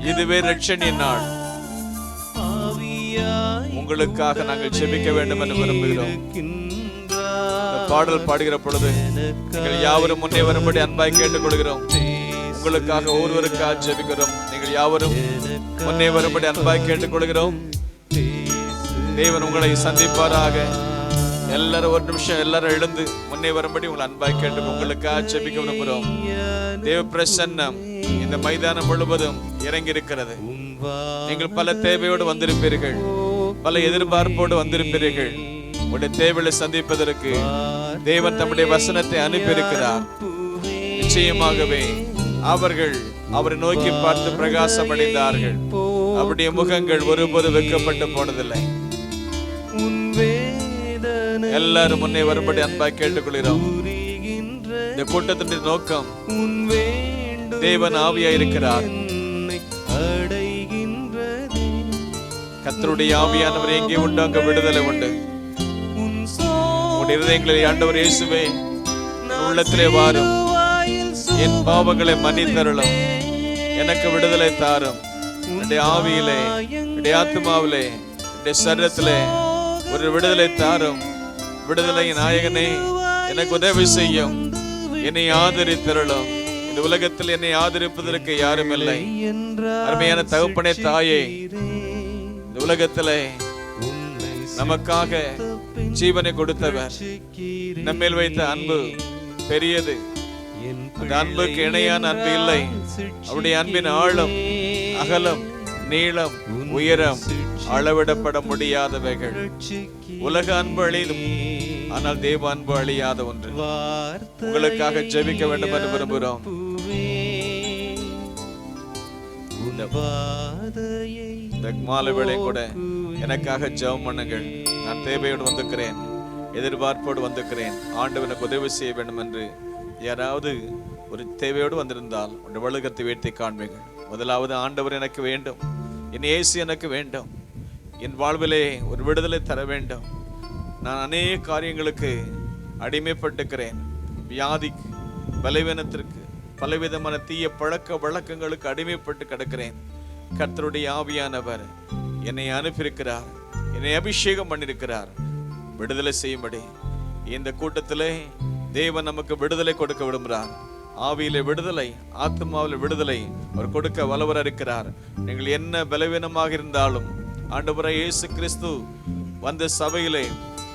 இதுவே ரட்சணிய நாள். உங்களுக்காக நாங்கள் ஜெபிக்க வேண்டும் என்று விரும்புகிறோம். பாடல் பாடுகிற பொழுது நீங்கள் யாவரும் முன்னே வரும்படி அன்பாய் கேட்டுக்கொள்கிறோம். உங்களுக்காக ஒருவருக்காக ஜெபிக்கிறோம். நீங்கள் யாவரும் முன்னே வரும்படி அன்பாய் கேட்டுக்கொள்கிறோம். தேவன் உங்களை சந்திப்பாராக. எல்லாரும் ஒரு நிமிஷம் எல்லாரும் எழுந்து முன்னே வரும்படி உங்களை அன்பாய் கேட்டு உங்களுக்காக ஜெபிக்க விரும்புகிறோம். தேவ பிரசன்னம் இந்த மைதானம் முழுவதும் இறங்கி இருக்கிறது. நீங்கள் பல தேவையோடு வந்திருப்பீர்கள், பல எதிர்பார்ப்போடு வந்திருப்பீர்கள். உங்களுடைய தேவைகளை சந்திப்பதற்கு தேவன் தம்முடைய வசனத்தை அனுப்பியிருக்கிறார். நிச்சயமாகவே அவர்கள் அவரை நோக்கி பார்த்து பிரகாசம் அடைந்தார்கள். அவருடைய முகங்கள் ஒருபோது வெட்கப்பட்டு போனதில்லை. எல்லாரும் முன்னே வரும்படி அன்பாய் கேட்டுக்கொள்கிறோம். இந்த கூட்டத்தின் நோக்கம் தேவன் ஆவியாயிருக்கிறார். கர்த்தருடைய ஆவியானவர் எங்கே உண்டு அங்க விடுதலை உண்டு. உங்களுடைய இருதயங்களில் ஆண்டவர் இயேசுவே உள்ளத்திலே வாரும், என் பாவங்களை மன்னித்தருளும், எனக்கு விடுதலை தாரும். என்னுடைய ஆவியிலே, என்னுடைய ஆத்மாவிலே, என்னுடைய சரீரத்திலே ஒரு விடுதலை தாரும். விடுதலை நாயகனே, எனக்கு உதவி செய்யும், என்னை ஆதரித்தருளும். இந்த உலகத்தில் என்னை ஆதரிப்பதற்கு யாரும் இல்லை. அருமையான தகப்பனே, தாயே, இந்த உலகத்திலே நமக்காக ஜீவனை கொடுத்தவர், நம்மேல் வைத்த அன்பு பெரியது. அந்த அன்புக்கு இணையான அன்பு இல்லை. அவருடைய அன்பின் ஆழம், அகலம், நீளம், உயரம் அளவிடப்பட முடியாதவைகள். உலக அன்பு அழியும், ஆனால் தேவ அன்பு அழியாத ஒன்று. உங்களுக்காக ஜெபிக்க வேண்டும் என்று விரும்புகிறோம். இந்த மாலை வேளை கூட எனக்காக ஜெபம் பண்ணுங்கள். நான் தேவையோடு வந்திருக்கிறேன், எதிர்பார்ப்போடு வந்திருக்கிறேன். ஆண்டவர் எனக்கு உதவி செய்ய வேண்டும் என்று யாராவது ஒரு தேவையோடு வந்திருந்தால் உடைய வலுகத்தை உயர்த்தி காண்பீர்கள். முதலாவது, ஆண்டவர் எனக்கு வேண்டும், என் இயேசு எனக்கு வேண்டும், என் வாழ்விலே ஒரு விடுதலை தர வேண்டும். நான் அநேக காரியங்களுக்கு அடிமைப்பட்டுக்கிறேன். வியாதிக்கு, பலவீனத்திற்கு, பலவிதமான தீய பழக்க வழக்கங்களுக்கு அடிமைப்பட்டு கிடக்கிறேன். கர்த்தருடைய ஆவியானவர் என்னை அனுப்பியிருக்கிறார், என்னை அபிஷேகம் பண்ணியிருக்கிறார் விடுதலை செய்யும்படி. இந்த கூட்டத்திலே தேவன் நமக்கு விடுதலை கொடுக்க விரும்புகிறார். ஆவியிலே விடுதலை, ஆத்மாவிலே விடுதலை அவர் கொடுக்க வல்லவர் இருக்கிறார். நீங்கள் என்ன பலவீனமாக இருந்தாலும், ஆண்டவராகிய இயேசு கிறிஸ்து வந்த சபையிலே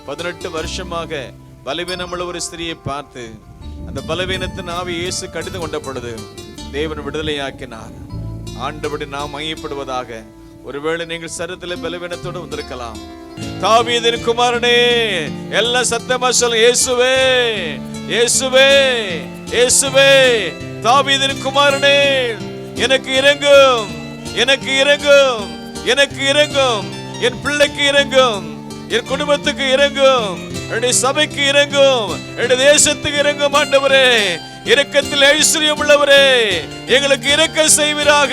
18 வருஷமாக பலவீனமுள்ள ஒரு ஸ்திரியை பார்த்து அந்த பலவீனத்தின் ஆவி இயேசு கடிந்து கொண்ட பொழுது தேவன் விடுதலையாக்கினார். ஆண்டவரை நாம் மையப்படுவதாக. ஒருவேளை நீங்கள் சரீரத்திலே பலவீனத்தோடு வந்திருக்கலாம். தாவீதின் குமாரனே, எல்லா சத்தமா சொல்லுங்க, இயேசுவே, இயேசுவே, இயேசுவே, தாவீதின் குமாரனே, எனக்கு இரங்கும், எனக்கு இரங்கும், எனக்கு இரங்கும், என் பிள்ளைக்கு இரங்கும், என் குடும்பத்துக்கு இரங்கும், என்னுடைய சபைக்கு இரங்கும், என்னுடைய தேசத்துக்கு இரங்கும். ஆண்டவரே, இரக்கத்தில் ஐஸ்வர்யம் உள்ளவரே, எங்களுக்கு இரக்க செய்வீராக.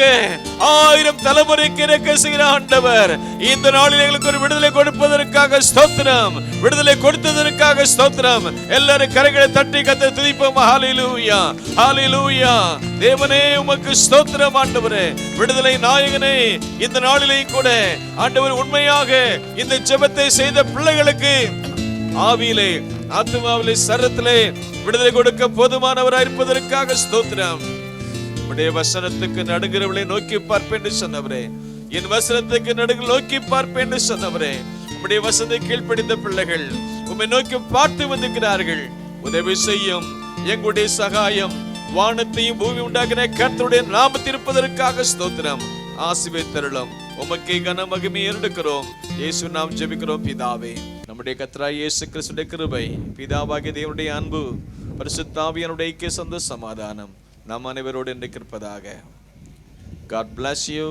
1000 தலைமுறைக்கு இரக்க செய்கிற ஆண்டவர், இந்த நாளில் எங்களுக்கு ஒரு விடுதலை கொடுப்பதற்காக ஸ்தோத்திரம், விடுதலை கொடுத்ததற்காக ஸ்தோத்திரம். எல்லாரும் கரங்களை தட்டி கர்த்தரை துதிப்போம். ஹalleluya, ஹalleluya. தேவனே உமக்கு ஸ்தோத்திரம் ஆண்டவரே, விடுதலை நாயகனே. இந்த நாளிலேயும் கூட ஆண்டவர் உண்மையாக இந்த ஜெபத்தை செய்த பிள்ளைகளுக்கு ஆவியிலே, ஆத்துமாவிலே, சரத்திலே விடுதலை கொடுக்க போதுமானவராய் இருப்பதற்காக ஸ்தோத்திரம். உம்முடைய வசனத்துக்கு நடுகிறவளை நோக்கி பார்ப்பேன் என்று சொன்னவரே, என் வசனத்துக்கு நடுகள் நோக்கி பார்ப்பேன் என்று சொன்னவரே, உம்முடைய வசனத்தை கீழ்ப்படிந்த பிள்ளைகள் உம்மை நோக்கி பார்த்து வந்திருக்கிறார்கள். உதவி செய்யும். எங்களுடைய சகாயம் வானத்தையும் பூமி உண்டாக்கின கர்த்தருடைய நாமத்தில் இருப்பதற்காக ஸ்தோத்திரம். ஆசீர்வதித்தருளும். உமக்கு கன மகிமை எடுக்கிறோம். இயேசு நாம் ஜெபிக்கிறோம் பிதாவே. நம்முடைய கர்த்தராகிய இயேசு கிறிஸ்துவின் கிருபை, பிதாவாகிய தேவனுடைய அன்பு, பரிசுத்த ஆவியானவருடைய ஐக்கிய சந்த சமாதானம் நம் அனைவரோடு இருப்பதாக. God bless you.